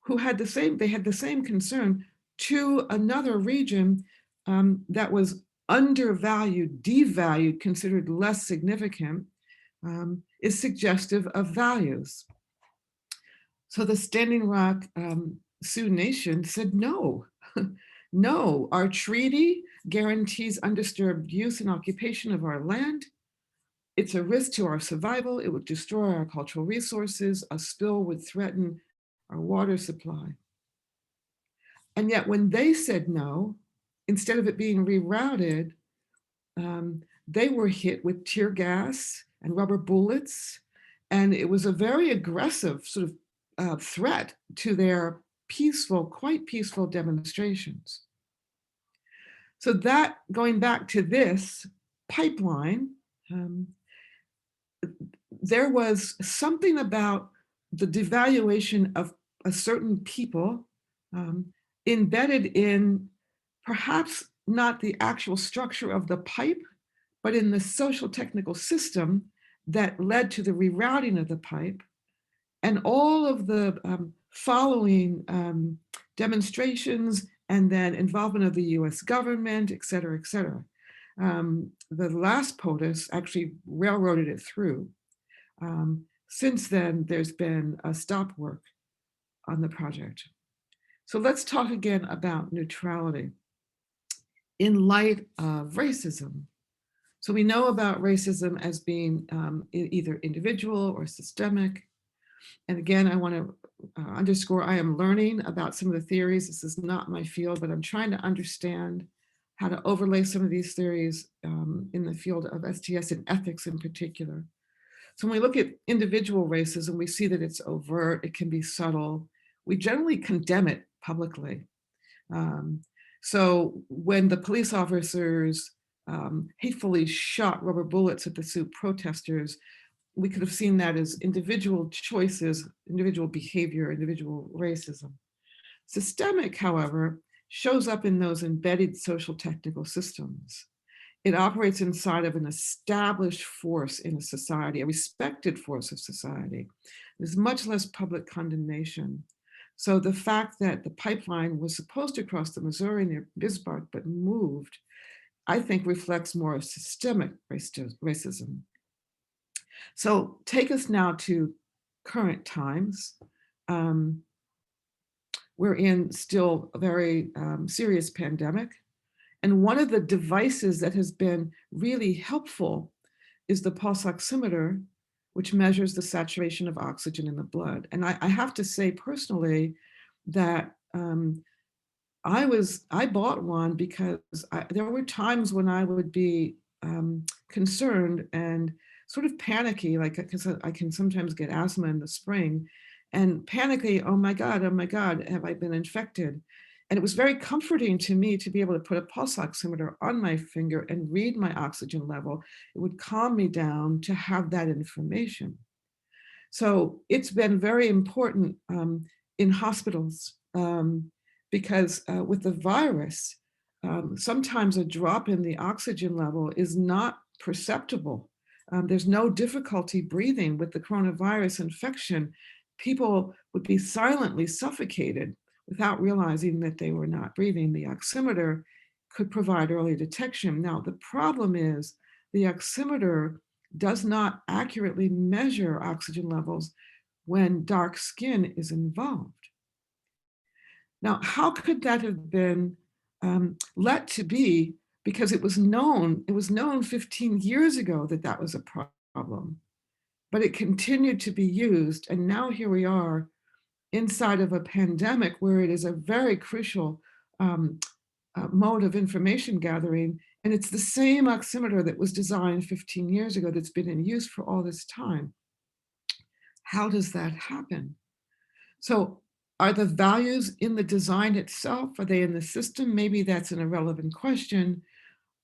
who had the same concern, to another region that was undervalued, devalued, considered less significant, is suggestive of values. So the Standing Rock Sioux Nation said, no, no, our treaty guarantees undisturbed use and occupation of our land. It's a risk to our survival. It would destroy our cultural resources. A spill would threaten our water supply. And yet when they said no, instead of it being rerouted, they were hit with tear gas and rubber bullets. And it was a very aggressive sort of threat to their peaceful, quite peaceful demonstrations. So that, going back to this pipeline, there was something about the devaluation of a certain people embedded in perhaps not the actual structure of the pipe, but in the social technical system that led to the rerouting of the pipe, And all of the following demonstrations and then involvement of the US government, et cetera, et cetera. The last POTUS actually railroaded it through. Since then, there's been a stop work on the project. So let's talk again about neutrality in light of racism. So we know about racism as being either individual or systemic. And again, I want to underscore, I am learning about some of the theories. This is not my field, but I'm trying to understand how to overlay some of these theories in the field of STS and ethics in particular. So when we look at individual racism, we see that it's overt, it can be subtle. We generally condemn it publicly. So when the police officers hatefully shot rubber bullets at the Sioux protesters, we could have seen that as individual choices, individual behavior, individual racism. Systemic, however, shows up in those embedded social technical systems. It operates inside of an established force in a society, a respected force of society. There's much less public condemnation. So the fact that the pipeline was supposed to cross the Missouri near Bismarck but moved, I think reflects more of systemic racism. So take us now to current times. We're in still a very serious pandemic. And one of the devices that has been really helpful is the pulse oximeter, which measures the saturation of oxygen in the blood. And I have to say personally that I bought one because there were times when I would be concerned and sort of panicky, like because I can sometimes get asthma in the spring, and panicky, oh my God, have I been infected? And it was very comforting to me to be able to put a pulse oximeter on my finger and read my oxygen level. It would calm me down to have that information. So it's been very important in hospitals because with the virus, sometimes a drop in the oxygen level is not perceptible. There's no difficulty breathing with the coronavirus infection. People would be silently suffocated without realizing that they were not breathing. The oximeter could provide early detection. Now, the problem is the oximeter does not accurately measure oxygen levels when dark skin is involved. Now, how could that have been let to be? Because it was known 15 years ago that that was a problem, but it continued to be used. And now here we are inside of a pandemic where it is a very crucial mode of information gathering. And it's the same oximeter that was designed 15 years ago that's been in use for all this time. How does that happen? So are the values in the design itself? Are they in the system? Maybe that's an irrelevant question,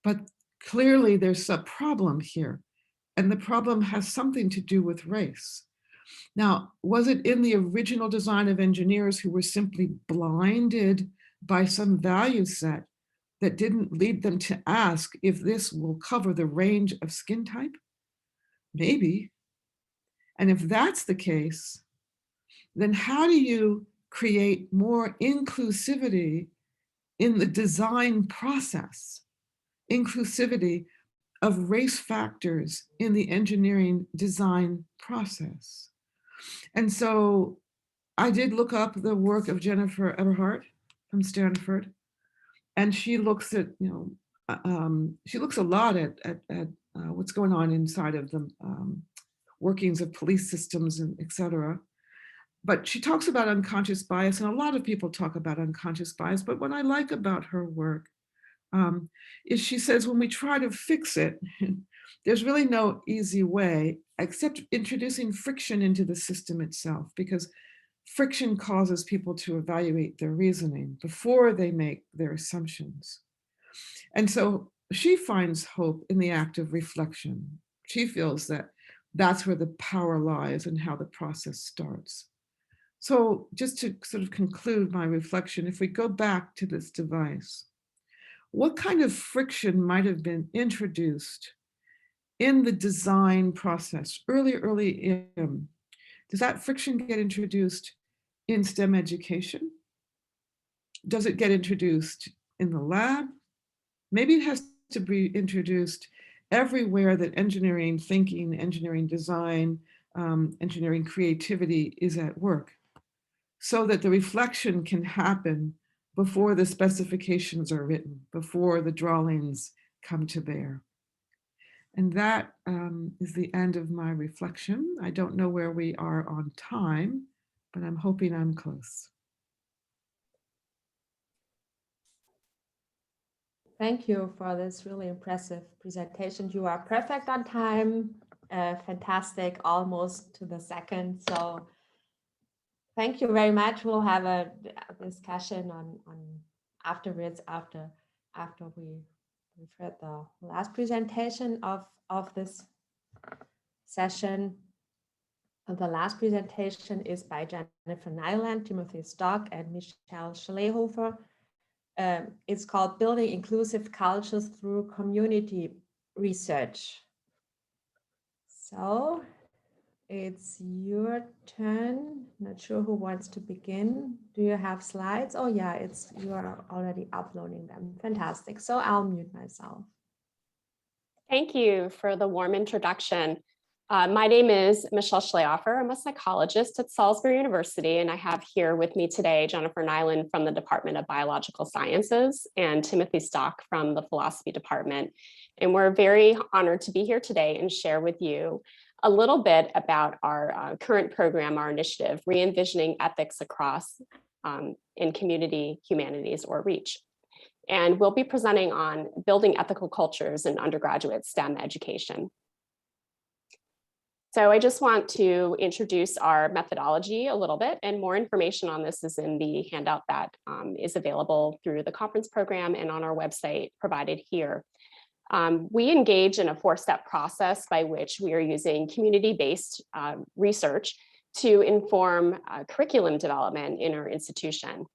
but clearly there's a problem here. And the problem has something to do with race. Now, was it in the original design of engineers who were simply blinded by some value set that didn't lead them to ask if this will cover the range of skin type? Maybe. And if that's the case, then how do you create more inclusivity in the design process? Inclusivity of race factors in the engineering design process. And so I did look up the work of Jennifer Eberhardt from Stanford, and she looks at, she looks a lot at what's going on inside of the workings of police systems and et cetera. But she talks about unconscious bias, and a lot of people talk about unconscious bias. But what I like about her work is she says when we try to fix it, there's really no easy way except introducing friction into the system itself, because friction causes people to evaluate their reasoning before they make their assumptions. And so she finds hope in the act of reflection. She feels that that's where the power lies and how the process starts. So just to sort of conclude my reflection, if we go back to this device, what kind of friction might have been introduced in the design process early in does that friction get introduced in STEM education? Does it get introduced in the lab? Maybe it has to be introduced everywhere that engineering thinking, engineering design, engineering creativity is at work, so that the reflection can happen before the specifications are written, before the drawings come to bear. And that is the end of my reflection. I don't know where we are on time, but I'm hoping I'm close. Thank you for this really impressive presentation. You are perfect on time, fantastic, almost to the second. So thank you very much. We'll have a discussion on afterwards, after we've heard the last presentation of this session. The last presentation is by Jennifer Nyland, Timothy Stock, and Michelle Schlehofer. It's called Building Inclusive Cultures Through Community Research. So it's your turn. Not sure who wants to begin. Do you have slides? Oh yeah, you are already uploading them. Fantastic. So I'll mute myself. Thank you for the warm introduction. My name is Michelle Schlehofer. I'm a psychologist at Salisbury University, and I have here with me today Jennifer Nyland from the Department of Biological Sciences and Timothy Stock from the Philosophy Department. And we're very honored to be here today and share with you a little bit about our current program, our initiative, Re-envisioning Ethics Across in Community Humanities, or REACH. And we'll be presenting on building ethical cultures in undergraduate STEM education. So I just want to introduce our methodology a little bit, and more information on this is in the handout that is available through the conference program and on our website provided here. We engage in a 4-step process by which we are using community-based research to inform curriculum development in our institution.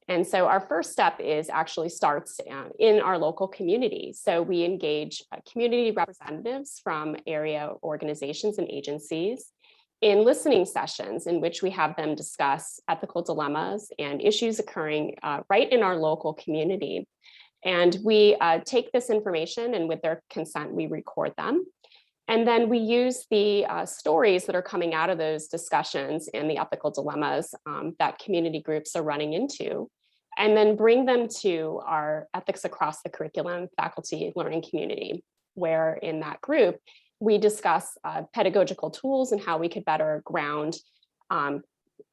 And so our first step actually starts in our local community. So we engage community representatives from area organizations and agencies in listening sessions in which we have them discuss ethical dilemmas and issues occurring right in our local community. And we take this information, and with their consent, we record them. And then we use the stories that are coming out of those discussions and the ethical dilemmas that community groups are running into, and then bring them to our Ethics Across the Curriculum faculty learning community, where in that group, we discuss pedagogical tools and how we could better ground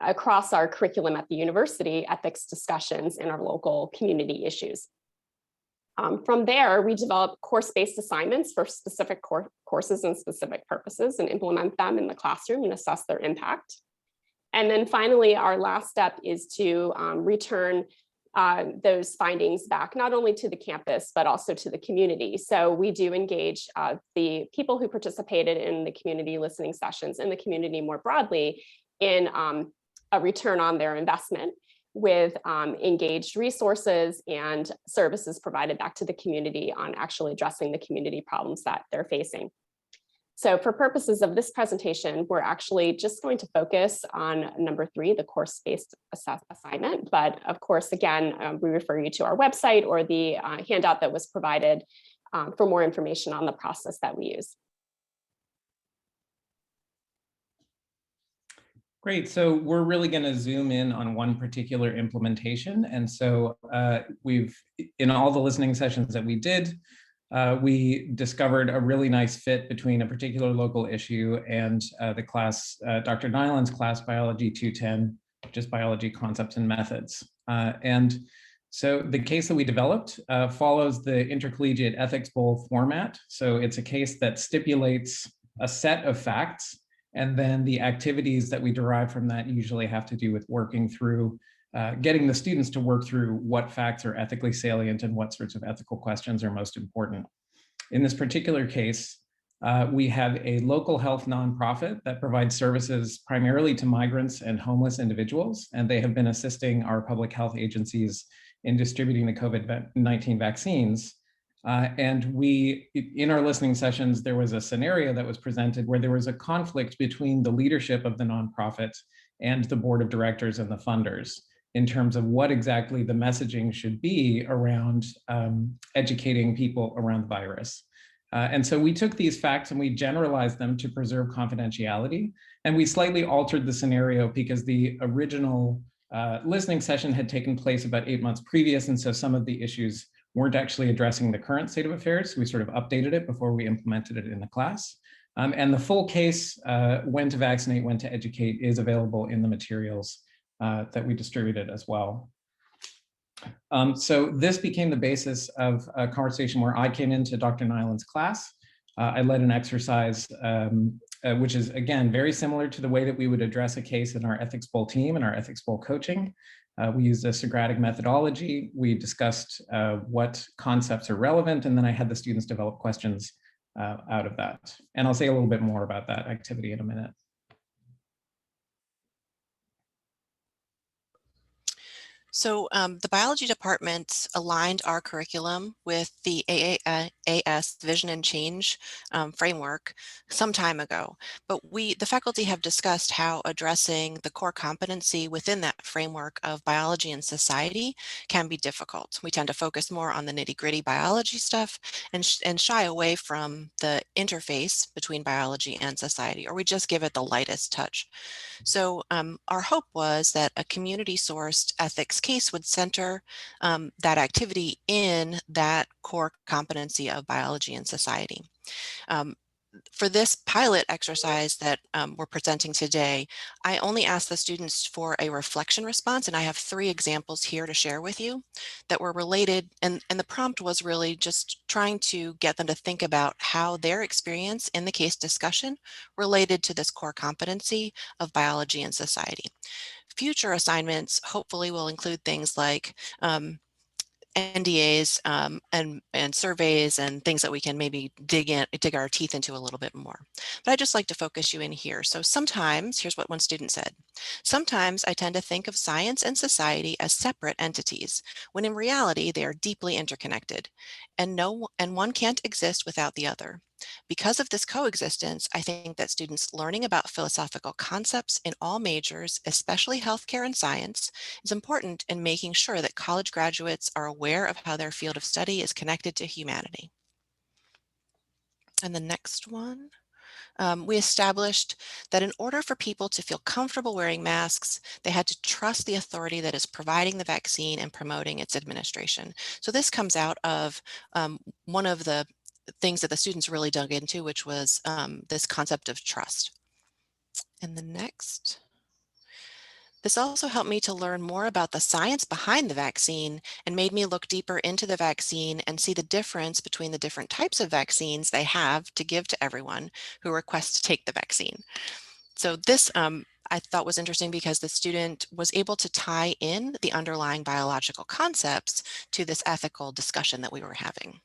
across our curriculum at the university ethics discussions in our local community issues. From there, we develop course-based assignments for specific courses and specific purposes and implement them in the classroom and assess their impact. And then finally, our last step is to return those findings back, not only to the campus, but also to the community. So we do engage the people who participated in the community listening sessions and the community more broadly in a return on their investment with engaged resources and services provided back to the community on actually addressing the community problems that they're facing. So for purposes of this presentation, we're actually just going to focus on number 3, the course-based assignment. But of course, again, we refer you to our website or the handout that was provided for more information on the process that we use. Great, so we're really going to zoom in on one particular implementation. And so in all the listening sessions that we did, we discovered a really nice fit between a particular local issue and the class, Dr. Nyland's class, Biology 210, just biology concepts and methods. And so the case that we developed follows the Intercollegiate Ethics Bowl format. So it's a case that stipulates a set of facts, and then the activities that we derive from that usually have to do with working through getting the students to work through what facts are ethically salient and what sorts of ethical questions are most important. In this particular case, we have a local health nonprofit that provides services primarily to migrants and homeless individuals, and they have been assisting our public health agencies in distributing the COVID-19 vaccines And we, in our listening sessions, there was a scenario that was presented where there was a conflict between the leadership of the nonprofit and the board of directors and the funders in terms of what exactly the messaging should be around educating people around the virus. And so we took these facts and we generalized them to preserve confidentiality. And we slightly altered the scenario because the original listening session had taken place about 8 months previous. And so some of the issues weren't actually addressing the current state of affairs. So we sort of updated it before we implemented it in the class. And the full case, when to vaccinate, when to educate, is available in the materials that we distributed as well. So this became the basis of a conversation where I came into Dr. Nyland's class. I led an exercise, which is, again, very similar to the way that we would address a case in our Ethics Bowl team and our Ethics Bowl coaching. We used a Socratic methodology. We discussed what concepts are relevant, and then I had the students develop questions out of that. And I'll say a little bit more about that activity in a minute. So the biology department aligned our curriculum with the AAS Vision and Change framework some time ago, but the faculty have discussed how addressing the core competency within that framework of biology and society can be difficult. We tend to focus more on the nitty-gritty biology stuff and shy away from the interface between biology and society, or we just give it the lightest touch. So our hope was that a community-sourced ethics case would center that activity in that core competency of biology and society. For this pilot exercise that we're presenting today, I only asked the students for a reflection response, and I have 3 examples here to share with you that were related, and the prompt was really just trying to get them to think about how their experience in the case discussion related to this core competency of biology and society. Future assignments hopefully will include things like NDAs and surveys and things that we can maybe dig our teeth into a little bit more. But I'd just like to focus you in here. So sometimes, here's what one student said, sometimes I tend to think of science and society as separate entities, when in reality they are deeply interconnected, and one can't exist without the other. Because of this coexistence, I think that students learning about philosophical concepts in all majors, especially healthcare and science, is important in making sure that college graduates are aware of how their field of study is connected to humanity. And the next one. We established that in order for people to feel comfortable wearing masks, they had to trust the authority that is providing the vaccine and promoting its administration. So this comes out of one of the things that the students really dug into, which was this concept of trust. And the next. This also helped me to learn more about the science behind the vaccine and made me look deeper into the vaccine and see the difference between the different types of vaccines they have to give to everyone who requests to take the vaccine. So this I thought was interesting because the student was able to tie in the underlying biological concepts to this ethical discussion that we were having.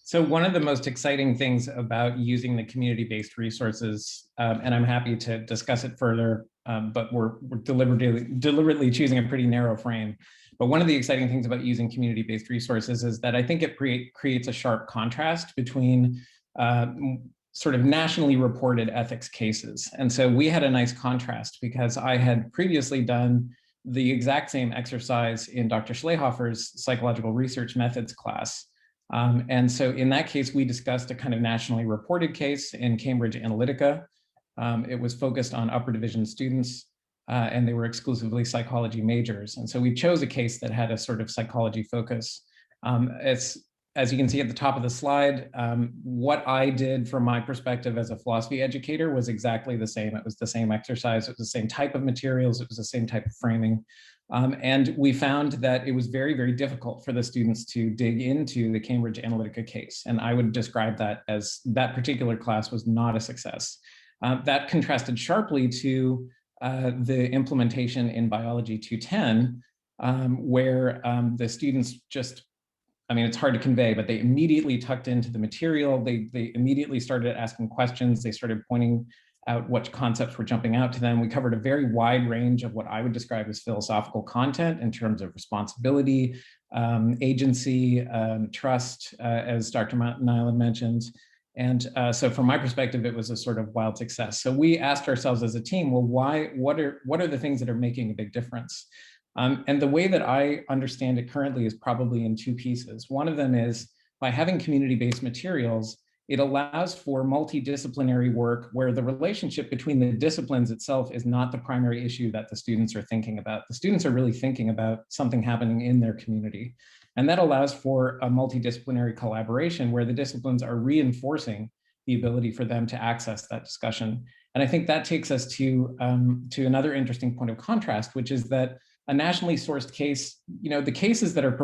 So one of the most exciting things about using the community-based resources, and I'm happy to discuss it further, but we're deliberately choosing a pretty narrow frame. But one of the exciting things about using community-based resources is that I think it creates a sharp contrast between sort of nationally reported ethics cases. And so we had a nice contrast because I had previously done the exact same exercise in Dr. Schlehofer's psychological research methods class. And so in that case, we discussed a kind of nationally reported case in Cambridge Analytica. It was focused on upper division students, and they were exclusively psychology majors. And so we chose a case that had a sort of psychology focus. As you can see at the top of the slide, what I did from my perspective as a philosophy educator was exactly the same. It was the same exercise, it was the same type of materials, it was the same type of framing. And we found that it was very, very difficult for the students to dig into the Cambridge Analytica case. And I would describe that as that particular class was not a success. That contrasted sharply to the implementation in Biology 210, where the students just, I mean, it's hard to convey, but they immediately tucked into the material. They immediately started asking questions. They started pointing out what concepts were jumping out to them. We covered a very wide range of what I would describe as philosophical content in terms of responsibility, agency, trust, as Dr. Nyland mentioned. And so from my perspective, it was a sort of wild success. So we asked ourselves as a team, well, what are the things that are making a big difference? And the way that I understand it currently is probably in two pieces. One of them is by having community-based materials, it allows for multidisciplinary work where the relationship between the disciplines itself is not the primary issue that the students are thinking about. The students are really thinking about something happening in their community. And that allows for a multidisciplinary collaboration where the disciplines are reinforcing the ability for them to access that discussion. And I think that takes us to another interesting point of contrast, which is that a nationally sourced case, the cases that are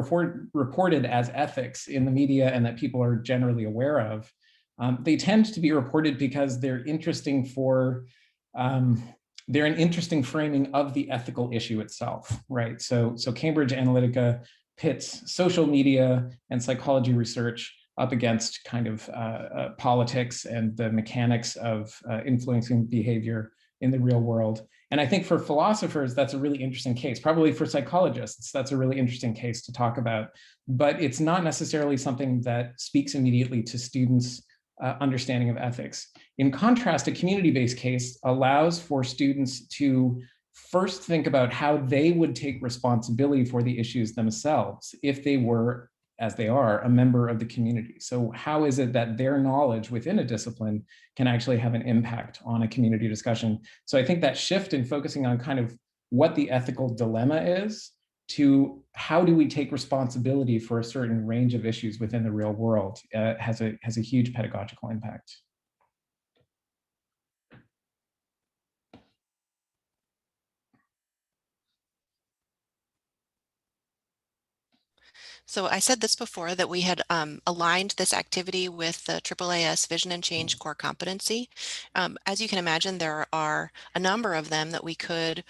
reported as ethics in the media and that people are generally aware of, they tend to be reported because they're interesting they're an interesting framing of the ethical issue itself, right? So Cambridge Analytica pits social media and psychology research up against kind of politics and the mechanics of influencing behavior in the real world. And I think for philosophers, that's a really interesting case. Probably for psychologists, that's a really interesting case to talk about. But it's not necessarily something that speaks immediately to students' understanding of ethics. In contrast, a community-based case allows for students to first think about how they would take responsibility for the issues themselves if they were, as they are, a member of the community. So how is it that their knowledge within a discipline can actually have an impact on a community discussion? So I think that shift in focusing on kind of what the ethical dilemma is to how do we take responsibility for a certain range of issues within the real world has a huge pedagogical impact. So I said this before, that we had aligned this activity with the AAAS Vision and Change core competency. As you can imagine, there are a number of them that we could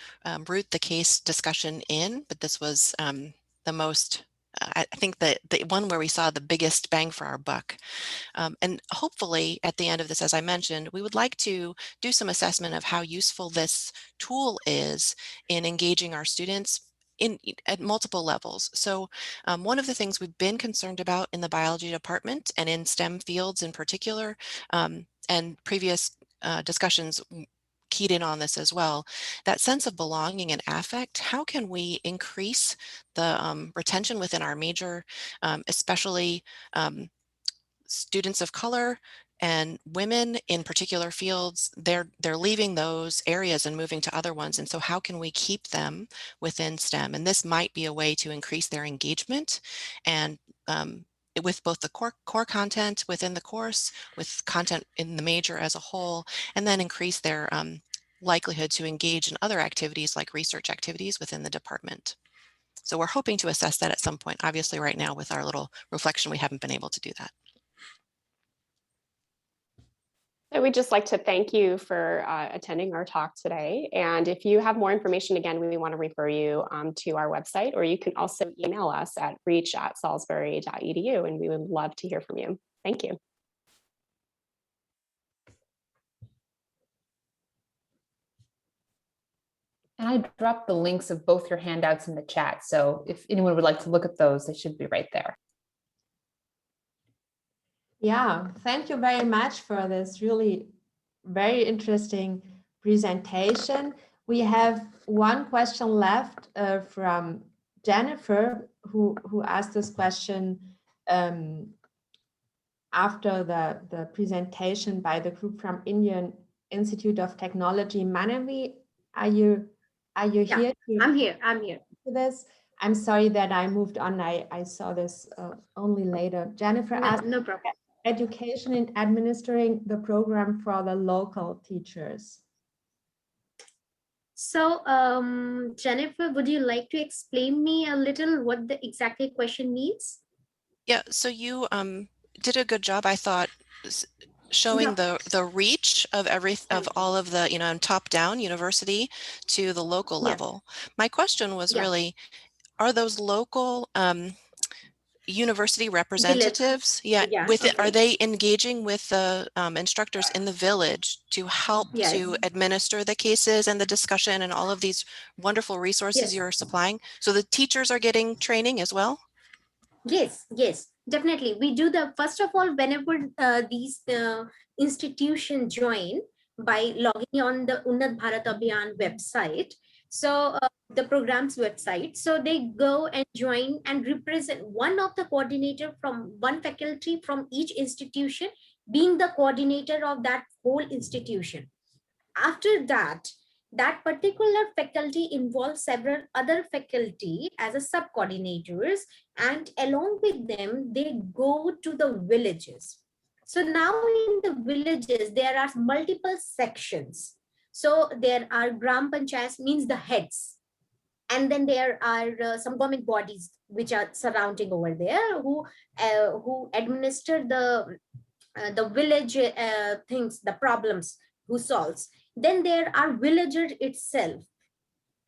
root the case discussion in, but this was the most, I think the one where we saw the biggest bang for our buck. And hopefully at the end of this, as I mentioned, we would like to do some assessment of how useful this tool is in engaging our students at multiple levels. So one of the things we've been concerned about in the biology department and in STEM fields in particular, and previous discussions keyed in on this as well, that sense of belonging and affect. How can we increase the retention within our major, especially students of color and women in particular fields? They're leaving those areas and moving to other ones. And so how can we keep them within STEM? And this might be a way to increase their engagement and with both the core content within the course, with content in the major as a whole, and then increase their likelihood to engage in other activities like research activities within the department. So we're hoping to assess that at some point. Obviously right now with our little reflection, we haven't been able to do that. So we'd just like to thank you for attending our talk today. And if you have more information, again, we want to refer you to our website, or you can also email us at reach@salisbury.edu, and we would love to hear from you. Thank you. And I dropped the links of both your handouts in the chat. So if anyone would like to look at those, they should be right there. Yeah, thank you very much for this really very interesting presentation. We have one question left from Jennifer, who asked this question after the presentation by the group from Indian Institute of Technology. Manavi, are you here? I'm here. To this? I'm sorry that I moved on. I saw this only later. Jennifer asked, no problem. Education in administering the program for the local teachers. So, Jennifer, would you like to explain me a little what the exactly question means? Yeah, so you did a good job, I thought, showing the reach of all of the, top down university to the local level. My question was really, are those local university representatives, yeah, Yeah, with it, are okay. they engaging with the instructors in the village to help Yes. to administer the cases and the discussion and all of these wonderful resources Yes. you're supplying? So the teachers are getting training as well? Yes, yes, definitely. We do the, first of all, whenever these institutions join by logging on the Unnat Bharat Abhiyan website, so the program's website, so they go and join and represent one of the coordinator from one faculty from each institution, being the coordinator of that whole institution. After that, that particular faculty involves several other faculty as a sub coordinators, and along with them they go to the villages. So now in the villages there are multiple sections. So there are gram panchayats, means the heads, and then there are some government bodies which are surrounding over there, who administer the village things, the problems, who solves. Then there are villagers itself,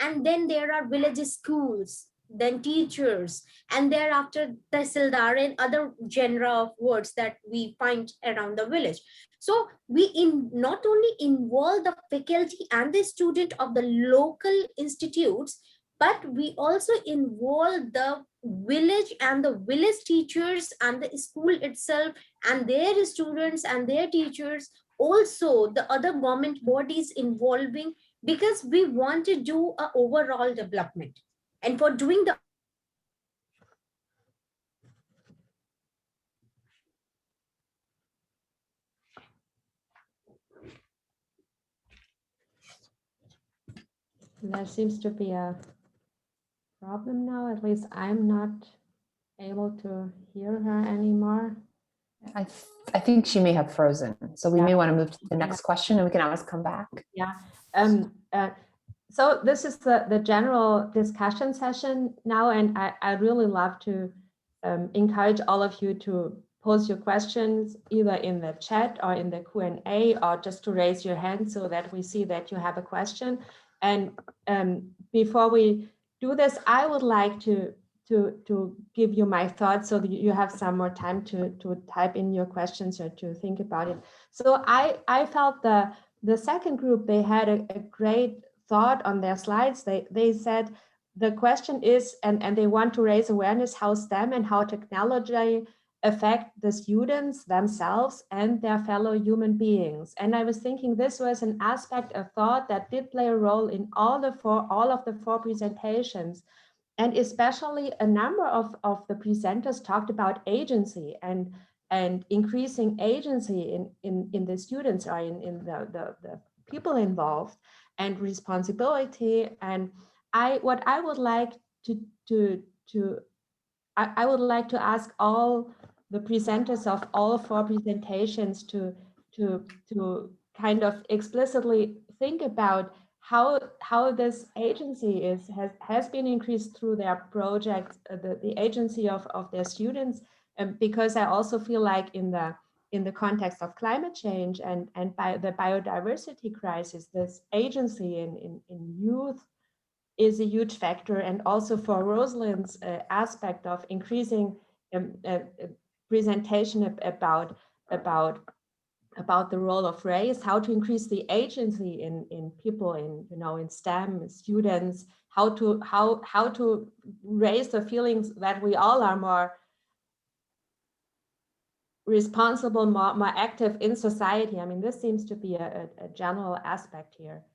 and then there are village schools, then teachers, and thereafter Tahsildar and other genre of words that we find around the village. So we not only involve the faculty and the student of the local institutes, but we also involve the village and the village teachers and the school itself and their students and their teachers, also the other government bodies involving, because we want to do a overall development. And for doing the There seems to be a problem now. At least I'm not able to hear her anymore. I think she may have frozen. So we Yeah. may want to move to the next question and we can always come back. Yeah. So this is the general discussion session now, and I really love to encourage all of you to pose your questions either in the chat or in the Q&A, or just to raise your hand so that we see that you have a question. And before we do this, I would like to give you my thoughts so that you have some more time to type in your questions or to think about it. So I felt the second group, they had a great thought on their slides. They said the question is, and they want to raise awareness how STEM and how technology affect the students themselves and their fellow human beings. And I was thinking this was an aspect of thought that did play a role in all of the four presentations. And especially a number of the presenters talked about agency and increasing agency in the students or in the people involved, and responsibility. And what I would like I would like to ask all the presenters of all four presentations to kind of explicitly think about how this agency has been increased through their projects, the agency of their students, because I also feel like in the context of climate change and by the biodiversity crisis, this agency in youth is a huge factor. And also for Rosalind's aspect of increasing presentation about the role of race, how to increase the agency in people in STEM students, how to raise the feelings that we all are more responsible, more active in society. I mean, this seems to be a general aspect here.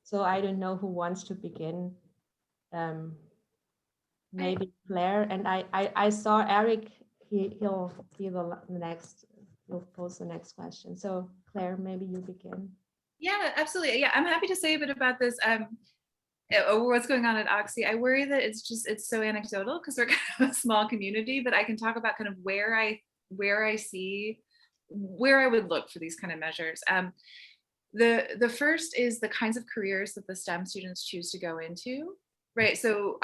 So I don't know who wants to begin. Maybe Claire. And I saw Eric. He'll be the next. He'll pose the next question. So Claire, maybe you begin. Yeah, absolutely. Yeah, I'm happy to say a bit about this. What's going on at Oxy. I worry that it's so anecdotal because we're kind of a small community, but I can talk about kind of where I would look for these kind of measures. The first is the kinds of careers that the STEM students choose to go into, right? So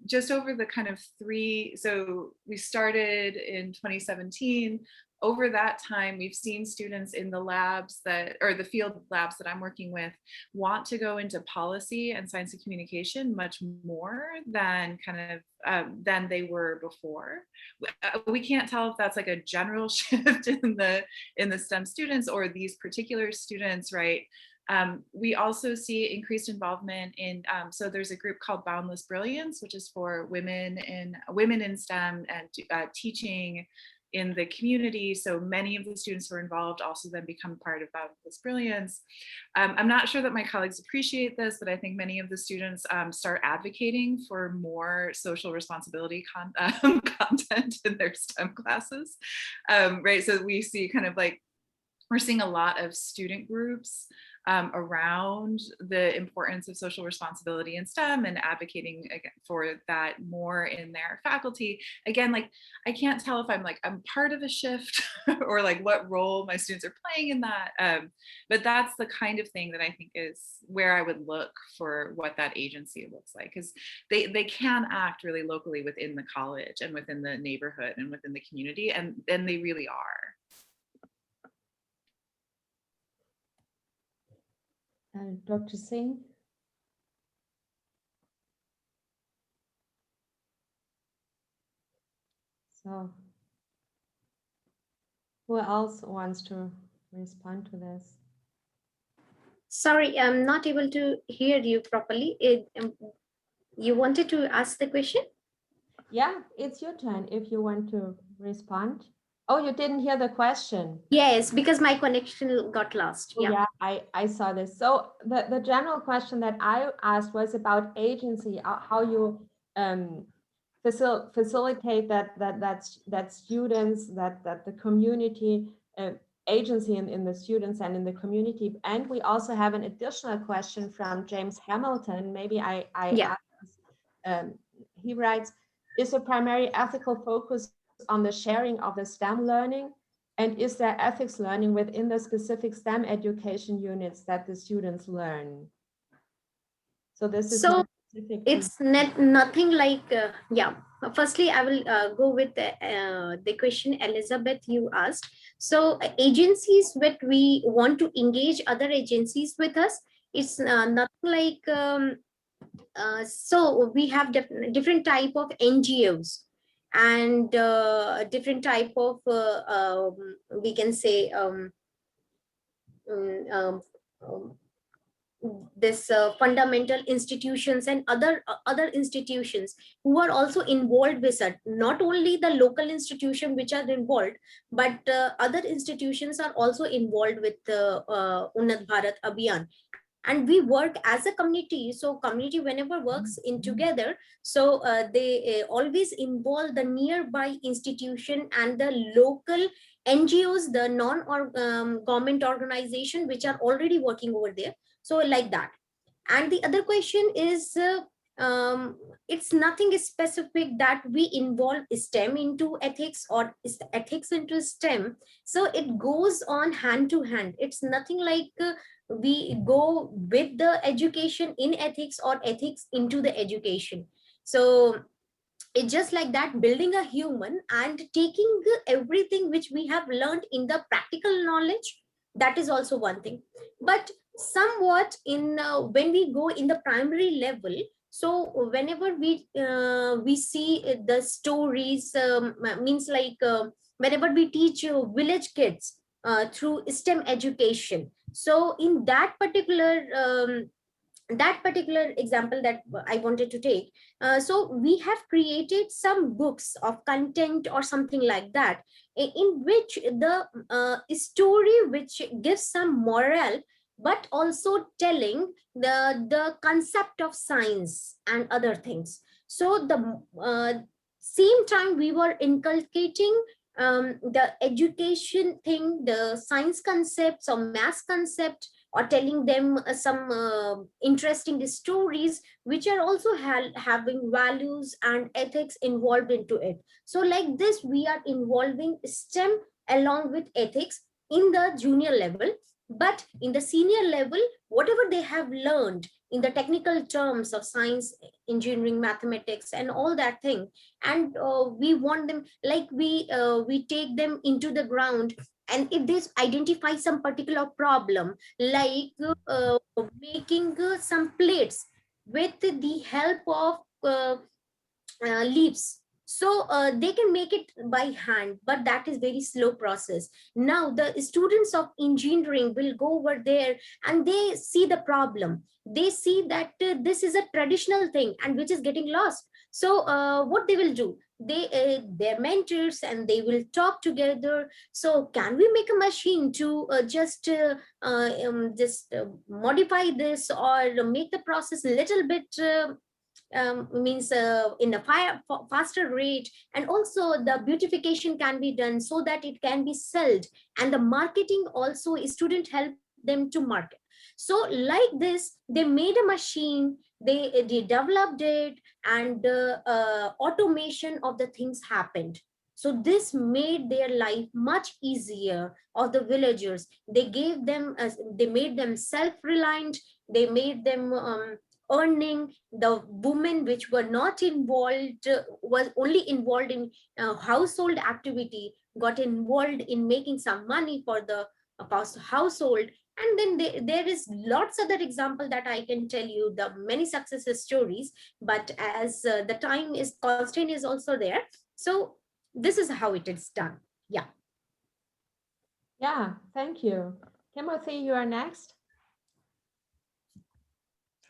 just over the kind of so we started in 2017 over that time, we've seen students in the labs or the field labs that I'm working with want to go into policy and science and communication much more than than they were before. We can't tell if that's like a general shift in the STEM students or these particular students, right? We also see increased involvement in, so there's a group called Boundless Brilliance, which is for women in STEM and teaching in the community. So many of the students who are involved also then become part of Boundless Brilliance. I'm not sure that my colleagues appreciate this, but I think many of the students start advocating for more social responsibility content in their STEM classes, right? So we see we're seeing a lot of student groups around the importance of social responsibility in STEM and advocating for that more in their faculty. Again, I can't tell if I'm part of a shift or what role my students are playing in that. But that's the kind of thing that I think is where I would look for what that agency looks like, because they can act really locally within the college and within the neighborhood and within the community, and they really are. Dr. Singh? So, who else wants to respond to this? Sorry, I'm not able to hear you properly. You wanted to ask the question? Yeah, it's your turn if you want to respond. Oh, you didn't hear the question. Yes, because my connection got lost. Oh, yeah, I saw this. So the general question that I asked was about agency, how you facilitate that students, that the community agency in the students and in the community. And we also have an additional question from James Hamilton. Maybe I ask, he writes, is the primary ethical focus on the sharing of the STEM learning? And is there ethics learning within the specific STEM education units that the students learn? So this is not specific. It's nothing like, yeah. Firstly, I will go with the question Elizabeth you asked. So agencies that we want to engage other agencies with us, it's nothing like, so we have different type of NGOs and different type of, we can say, this fundamental institutions and other institutions who are also involved with it. Not only the local institution which are involved, but other institutions are also involved with the Unnat Bharat Abhiyan. And we work as a community. So community whenever works in together, so they always involve the nearby institution and the local NGOs, the non-government organization which are already working over there. So like that. And the other question is, it's nothing specific that we involve STEM into ethics or ethics into STEM. So it goes on hand to hand. It's nothing like we go with the education in ethics or ethics into the education. So it's just like that, building a human and taking everything which we have learned in the practical knowledge. That is also one thing. But somewhat in when we go in the primary level, so whenever we see the stories, means like whenever we teach village kids through STEM education, so in that particular example that I wanted to take, so we have created some books of content or something like that, in which the story which gives some moral, but also telling the concept of science and other things. So the same time we were inculcating the education thing, the science concepts or math concept, or telling them some interesting stories which are also having values and ethics involved into it. So like this, we are involving STEM along with ethics in the junior level. But in the senior level, whatever they have learned in the technical terms of science, engineering, mathematics, and all that thing. And we want them, like we take them into the ground, and if they identify some particular problem, like making some plates with the help of leaves, so they can make it by hand, but that is very slow process. Now the students of engineering will go over there, and they see the problem. They see that this is a traditional thing and which is getting lost. So what they will do, their mentors and they will talk together. So can we make a machine to just modify this, or make the process a little bit means in a faster rate, and also the beautification can be done so that it can be sold, and the marketing also, student help them to market. So like this, they made a machine, they developed it, and automation of the things happened. So this made their life much easier of the villagers. They gave them, they made them self-reliant. They made them earning. The women which were not involved, was only involved in household activity, got involved in making some money for the household. And then there is lots other example that I can tell you, the many success stories, but as the time is constraint is also there, so this is how it is done. Yeah. Yeah, thank you. Timothy, you are next.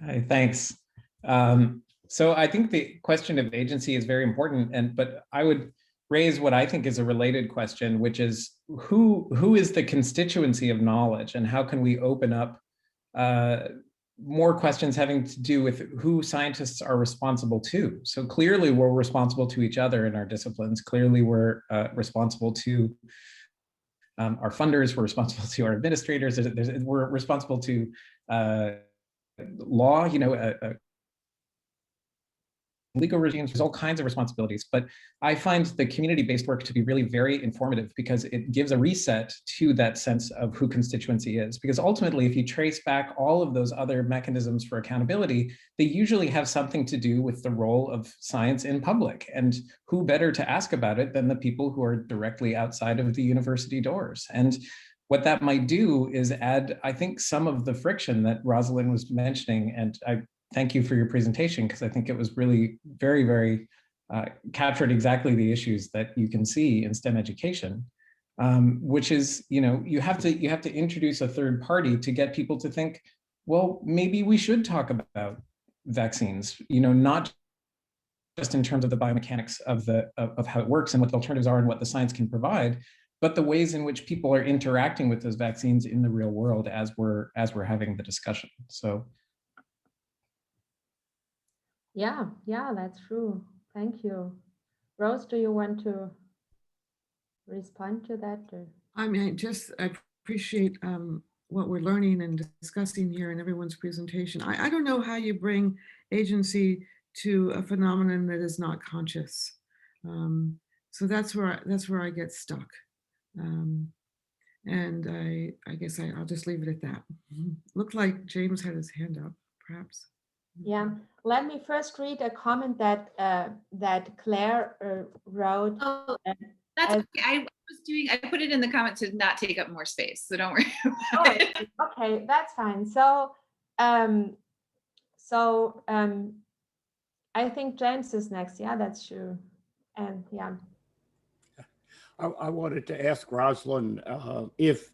Hi, thanks. So I think the question of agency is very important, but I would raise what I think is a related question, which is who is the constituency of knowledge, and how can we open up more questions having to do with who scientists are responsible to? So clearly we're responsible to each other in our disciplines. Clearly we're responsible to our funders, we're responsible to our administrators, we're responsible to law, legal regimes. There's all kinds of responsibilities, but I find the community-based work to be really very informative, because it gives a reset to that sense of who constituency is. Because ultimately, if you trace back all of those other mechanisms for accountability, they usually have something to do with the role of science in public. And who better to ask about it than the people who are directly outside of the university doors? And what that might do is add, I think, some of the friction that Rosalind was mentioning. And I thank you for your presentation, because I think it was really very, very captured exactly the issues that you can see in STEM education, which is, you have to introduce a third party to get people to think, well, maybe we should talk about vaccines, not just in terms of the biomechanics of how it works and what the alternatives are and what the science can provide, but the ways in which people are interacting with those vaccines in the real world as we're having the discussion. So. Yeah, that's true. Thank you. Rose, do you want to respond to that? Or? I mean, I appreciate what we're learning and discussing here in everyone's presentation. I don't know how you bring agency to a phenomenon that is not conscious. So that's where I get stuck. And I guess I'll just leave it at that. Looked like James had his hand up, perhaps. Yeah, let me first read a comment that Claire wrote. Oh, that's okay. I put it in the comment to not take up more space, so don't worry about it. Okay, that's fine. So, I think James is next. Yeah, that's true. And yeah. I wanted to ask Rosalind if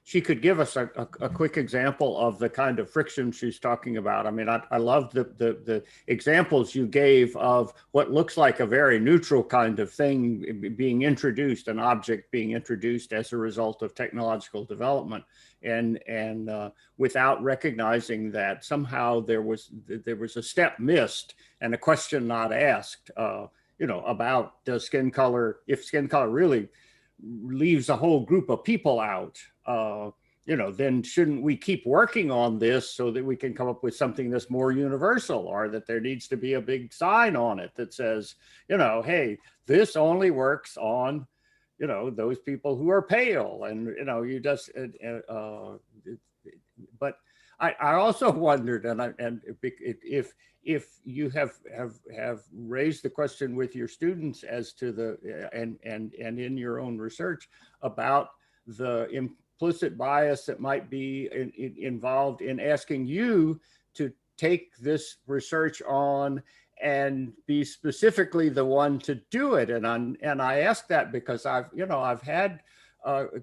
she could give us a quick example of the kind of friction she's talking about. I mean, I love the examples you gave of what looks like a very neutral kind of thing being introduced, an object being introduced as a result of technological development, and without recognizing that somehow there was a step missed and a question not asked. About if skin color really leaves a whole group of people out, then shouldn't we keep working on this so that we can come up with something that's more universal, or that there needs to be a big sign on it that says, hey, this only works on, those people who are pale, and, you just, but I also wondered, and if you have raised the question with your students as to the and in your own research about the implicit bias that might be involved in asking you to take this research on and be specifically the one to do it. And I ask that because I've had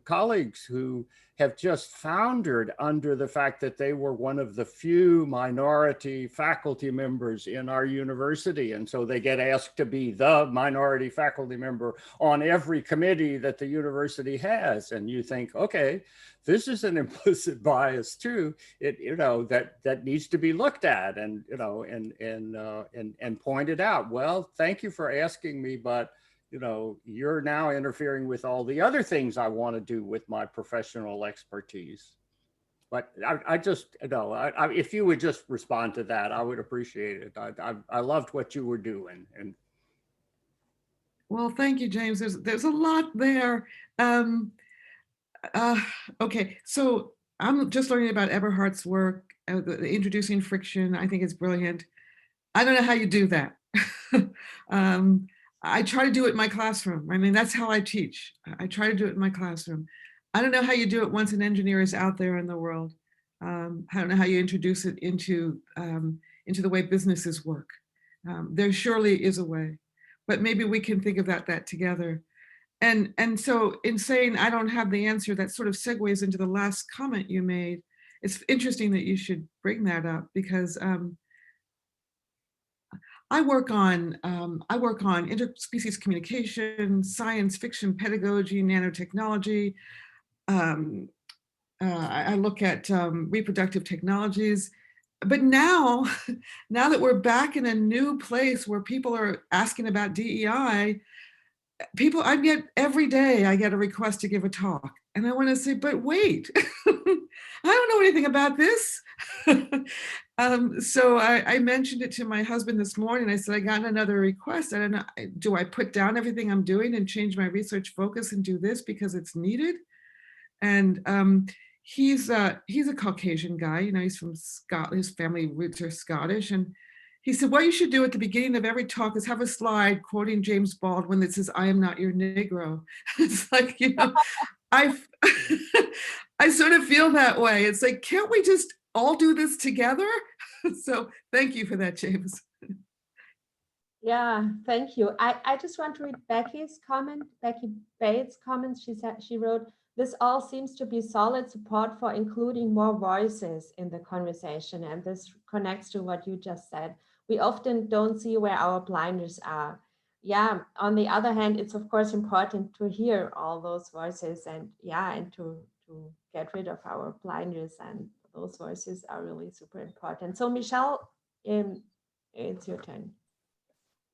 colleagues who have just foundered under the fact that they were one of the few minority faculty members in our university. And so they get asked to be the minority faculty member on every committee that the university has. And you think, okay, this is an implicit bias too. That needs to be looked at and pointed out. Well, thank you for asking me, but you're now interfering with all the other things I want to do with my professional expertise. But I just, if you would just respond to that, I would appreciate it. I loved what you were doing. And well, thank you, James. There's a lot there. Okay, so I'm just learning about Eberhardt's work, introducing friction. I think it's brilliant. I don't know how you do that. I try to do it in my classroom. I mean, that's how I teach. I try to do it in my classroom. I don't know how you do it once an engineer is out there in the world. I don't know how you introduce it into the way businesses work. There surely is a way, but maybe we can think about that together. And so in saying I don't have the answer, that sort of segues into the last comment you made. It's interesting that you should bring that up because I work on interspecies communication, science fiction pedagogy, nanotechnology. I look at reproductive technologies. But now that we're back in a new place where people are asking about DEI, every day I get a request to give a talk. And I want to say, but wait, I don't know anything about this. So I mentioned it to my husband this morning. I said, I got another request. I don't know, do I put down everything I'm doing and change my research focus and do this because it's needed? And he's a Caucasian guy, he's from Scotland, his family roots are Scottish. And he said, what you should do at the beginning of every talk is have a slide quoting James Baldwin that says, I am not your Negro. It's like, I sort of feel that way. It's like, can't we just all do this together? So thank you for that, James. Yeah, thank you. I just want to read Becky Bates' comments. She wrote, this all seems to be solid support for including more voices in the conversation. And this connects to what you just said. We often don't see where our blinders are. Yeah, on the other hand, it's of course important to hear all those voices and to get rid of our blinders, and those voices are really super important. So Michelle, it's your turn.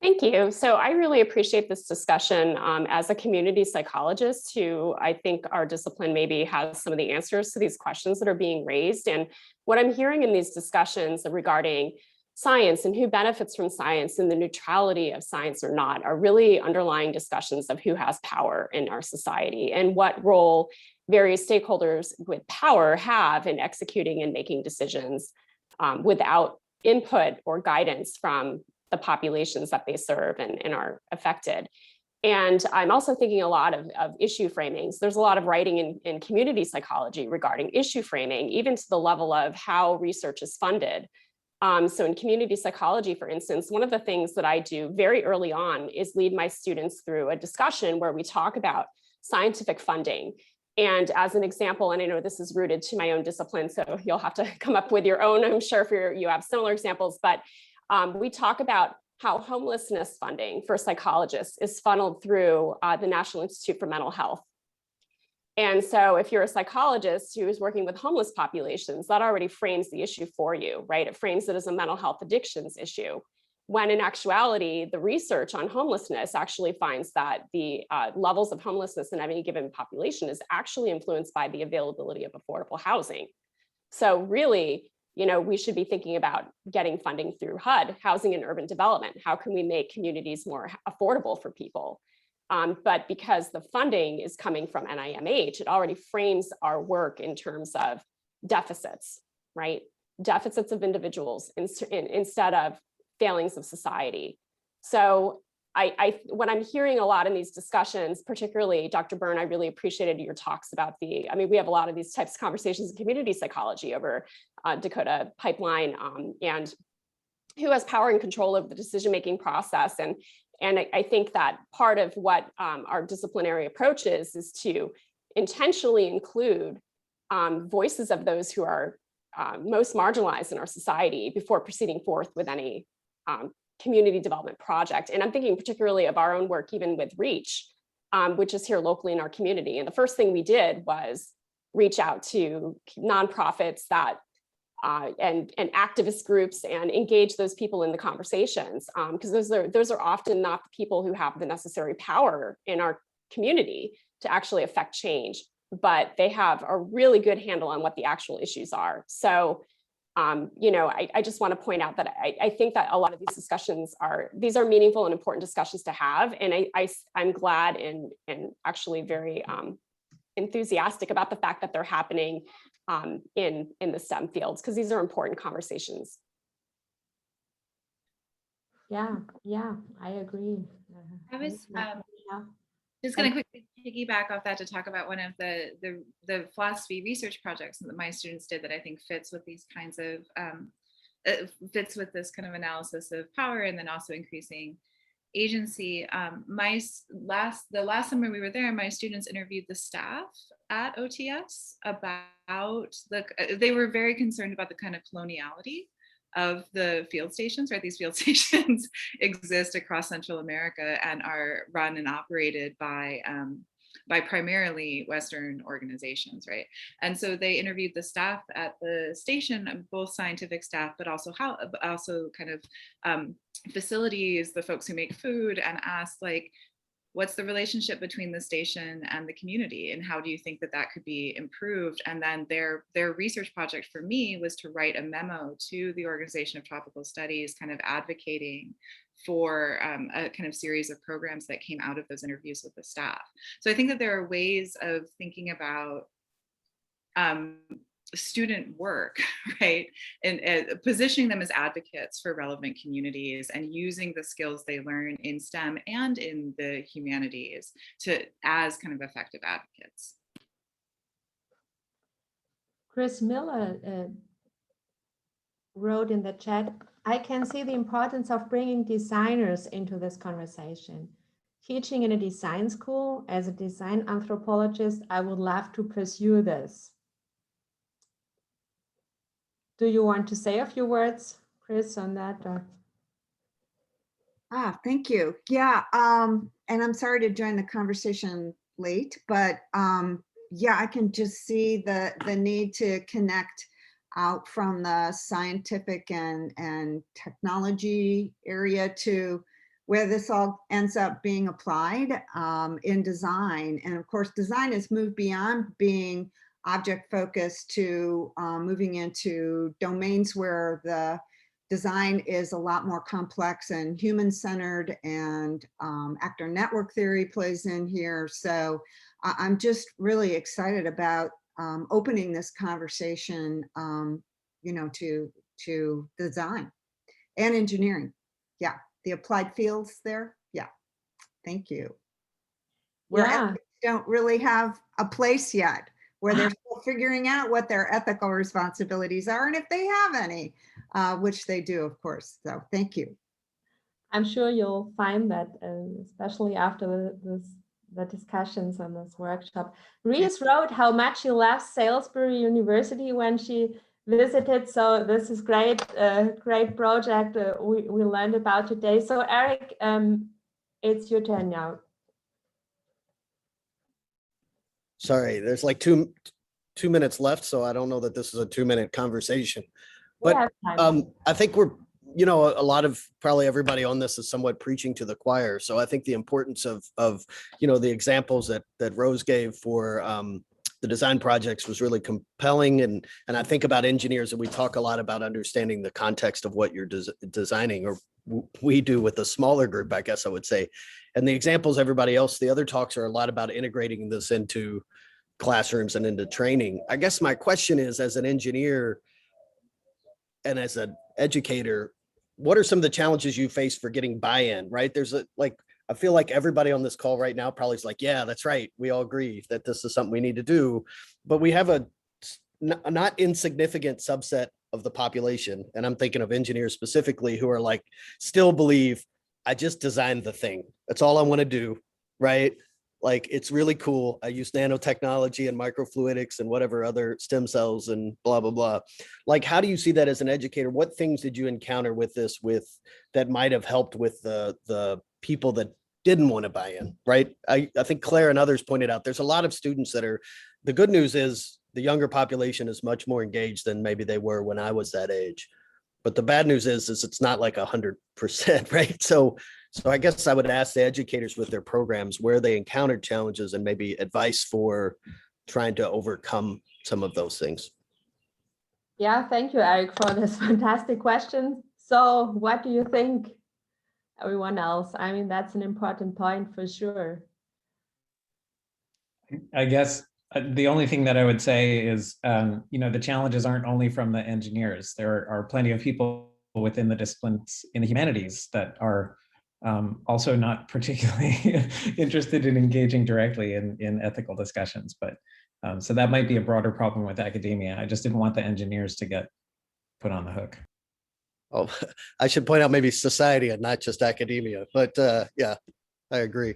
Thank you. So I really appreciate this discussion as a community psychologist who I think our discipline maybe has some of the answers to these questions that are being raised. And what I'm hearing in these discussions regarding science and who benefits from science and the neutrality of science or not are really underlying discussions of who has power in our society and what role various stakeholders with power have in executing and making decisions without input or guidance from the populations that they serve and are affected. And I'm also thinking a lot of issue framings. There's a lot of writing in community psychology regarding issue framing, even to the level of how research is funded. So in community psychology, for instance, one of the things that I do very early on is lead my students through a discussion where we talk about scientific funding. And as an example, and I know this is rooted to my own discipline, so you'll have to come up with your own, I'm sure, if you have similar examples, but we talk about how homelessness funding for psychologists is funneled through the National Institute for Mental Health. And so if you're a psychologist who is working with homeless populations, that already frames the issue for you, right? It frames it as a mental health addictions issue, when in actuality, the research on homelessness actually finds that the levels of homelessness in any given population is actually influenced by the availability of affordable housing. So really, we should be thinking about getting funding through HUD, housing and urban development. How can we make communities more affordable for people? But because the funding is coming from NIMH, it already frames our work in terms of deficits, right? deficits of individuals instead of failings of society. So what I'm hearing a lot in these discussions, particularly Dr. Byrne, I really appreciated your talks about we have a lot of these types of conversations in community psychology over Dakota Pipeline and who has power and control of the decision-making process. And I think that part of what our disciplinary approach is to intentionally include voices of those who are most marginalized in our society before proceeding forth with any community development project. And I'm thinking particularly of our own work, even with REACH, which is here locally in our community. And the first thing we did was reach out to nonprofits that and activist groups and engage those people in the conversations, because those are often not the people who have the necessary power in our community to actually affect change, but they have a really good handle on what the actual issues are. So, I just want to point out that I think that a lot of these discussions are meaningful and important discussions to have, and I'm glad and actually very enthusiastic about the fact that they're happening in the STEM fields, because these are important conversations. Yeah, I agree. I was just going to quickly piggyback off that to talk about one of the philosophy research projects that my students did that I think fits with these kinds of fits with this kind of analysis of power and then also increasing agency. The last summer we were there, my students interviewed the staff at OTS about they were very concerned about the kind of coloniality of the field stations, right? These field stations exist across Central America and are run and operated by primarily Western organizations, right? And so they interviewed the staff at the station, both scientific staff, but also kind of facilities, the folks who make food, and asked, like, what's the relationship between the station and the community, and how do you think that could be improved? And then their research project for me was to write a memo to the Organization of Tropical Studies, kind of advocating for a kind of series of programs that came out of those interviews with the staff. So I think that there are ways of thinking about student work, right? And positioning them as advocates for relevant communities and using the skills they learn in STEM and in the humanities as kind of effective advocates. Chris Miller wrote in the chat, I can see the importance of bringing designers into this conversation. Teaching in a design school as a design anthropologist, I would love to pursue this. Do you want to say a few words, Chris, on that? Or? Thank you. Yeah, and I'm sorry to join the conversation late, but yeah, I can just see the need to connect out from the scientific and technology area to where this all ends up being applied in design. And of course, design has moved beyond being object focused to moving into domains where the design is a lot more complex and human-centered, and actor network theory plays in here. So I'm just really excited about opening this conversation, to design and engineering. Yeah, the applied fields there. Yeah, thank you. Where ethics don't really have a place yet, where they're still figuring out what their ethical responsibilities are and if they have any, which they do, of course. So thank you. I'm sure you'll find that, especially after the discussions on this workshop. Reese wrote how much she loves Salisbury University when she visited. So this is great, great project we learned about today. So Eric, it's your turn now. Sorry, there's like two minutes left, so I don't know that this is a 2-minute conversation. But I think we're, a lot of probably everybody on this is somewhat preaching to the choir. So I think the importance of the examples that Rose gave for the design projects was really compelling. And I think about engineers, and we talk a lot about understanding the context of what you're designing, or we do with a smaller group, I guess I would say. And the examples, everybody else, the other talks are a lot about integrating this into classrooms and into training. I guess my question is, as an engineer, and as an educator, what are some of the challenges you face for getting buy-in, right? There's I feel like everybody on this call right now probably is like, yeah, that's right. We all agree that this is something we need to do, but we have a not insignificant subset of the population. And I'm thinking of engineers specifically who are like, still believe I just designed the thing. That's all I want to do. Right. Like, it's really cool. I use nanotechnology and microfluidics and whatever other stem cells and blah, blah, blah. Like, how do you see that as an educator? What things did you encounter with this that might have helped with the people that didn't want to buy in? Right. I think Claire and others pointed out there's a lot of students that are, the good news is the younger population is much more engaged than maybe they were when I was that age. But the bad news is it's not like 100%, right? So I guess I would ask the educators with their programs where they encountered challenges and maybe advice for trying to overcome some of those things. Yeah, thank you, Eric, for this fantastic question. So what do you think, everyone else? I mean, that's an important point for sure. I guess the only thing that I would say is, the challenges aren't only from the engineers. There are plenty of people within the disciplines in the humanities that are also not particularly interested in engaging directly in ethical discussions. But so that might be a broader problem with academia. I just didn't want the engineers to get put on the hook. Oh, I should point out maybe society and not just academia, but yeah, I agree.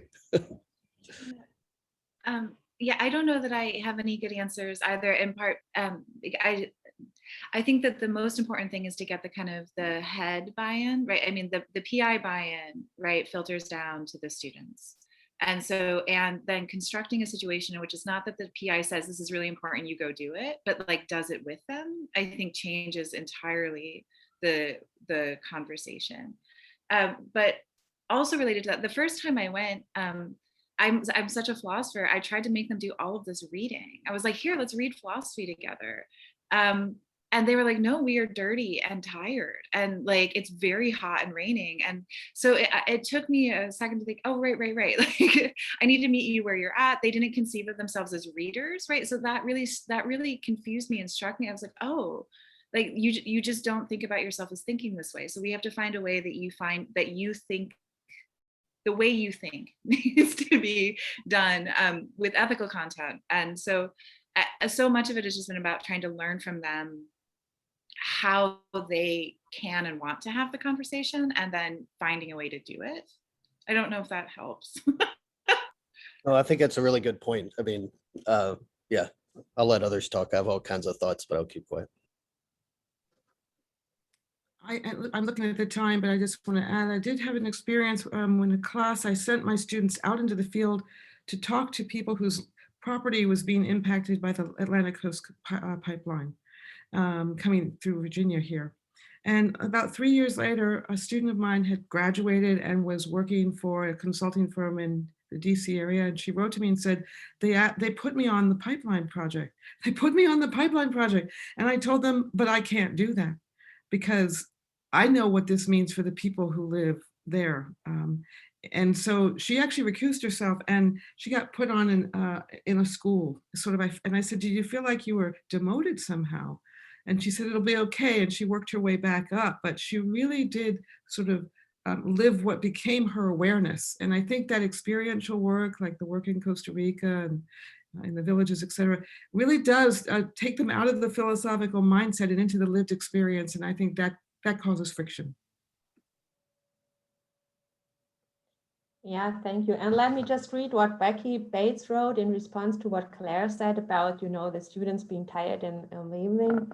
Yeah, I don't know that I have any good answers either. In part, I think that the most important thing is to get the kind of the head buy-in, right? I mean, the PI buy-in, right, filters down to the students. And so, and then constructing a situation in which it's not that the PI says this is really important, you go do it, but like does it with them, I think changes entirely the conversation. But also related to that, the first time I went, I'm such a philosopher. I tried to make them do all of this reading. I was like, here, let's read philosophy together. And they were like, no, we are dirty and tired. And like, it's very hot and raining. And so it took me a second to think, oh, right. Like, I need to meet you where you're at. They didn't conceive of themselves as readers, right? So that really confused me and struck me. I was like, oh, like you just don't think about yourself as thinking this way. So we have to find a way that you think the way you think needs to be done with ethical content. And so much of it has just been about trying to learn from them how they can and want to have the conversation and then finding a way to do it. I don't know if that helps. No, I think that's a really good point. I mean, yeah, I'll let others talk. I have all kinds of thoughts, but I'll keep quiet. I'm looking at the time, but I just want to add, I did have an experience when in class, I sent my students out into the field to talk to people whose property was being impacted by the Atlantic Coast Pipeline coming through Virginia here. And about 3 years later, a student of mine had graduated and was working for a consulting firm in the DC area. And she wrote to me and said, they put me on the pipeline project. They put me on the pipeline project. And I told them, but I can't do that because I know what this means for the people who live there. And so she actually recused herself and she got put on in a school, sort of. And I said, did you feel like you were demoted somehow? And she said, it'll be okay. And she worked her way back up, but she really did sort of live what became her awareness. And I think that experiential work, like the work in Costa Rica and in the villages, et cetera, really does take them out of the philosophical mindset and into the lived experience. And I think that causes friction. Yeah, thank you. And let me just read what Becky Bates wrote in response to what Claire said about, the students being tired in the evening.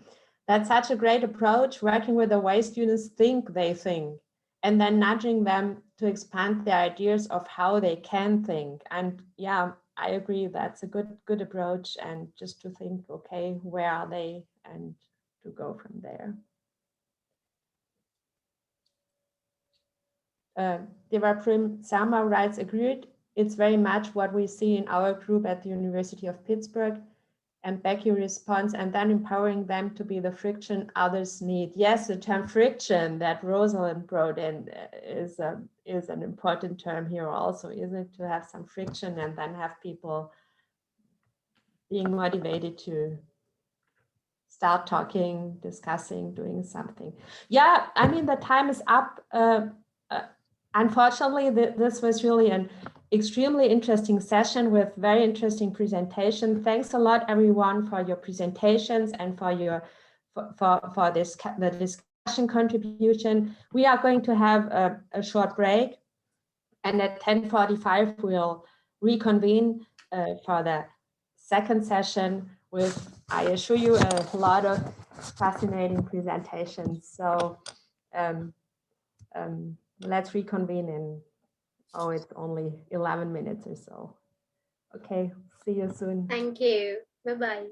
That's such a great approach, working with the way students think they think, and then nudging them to expand their ideas of how they can think. And yeah, I agree, that's a good approach, and just to think, okay, where are they, and to go from there. Devaprim Sama writes, agreed, it's very much what we see in our group at the University of Pittsburgh. And Becky responds, and then empowering them to be the friction others need. Yes, the term friction that Rosalind brought in is an important term here also, isn't it? To have some friction and then have people being motivated to start talking, discussing, doing something. Yeah, I mean, the time is up. Unfortunately, this was really an extremely interesting session with very interesting presentation. Thanks a lot, everyone, for your presentations and for your for this the discussion contribution. We are going to have a short break, and at 10:45 we'll reconvene for the second session with, I assure you, a lot of fascinating presentations. So let's reconvene in, oh, it's only 11 minutes or so. Okay, see you soon. Thank you. Bye-bye.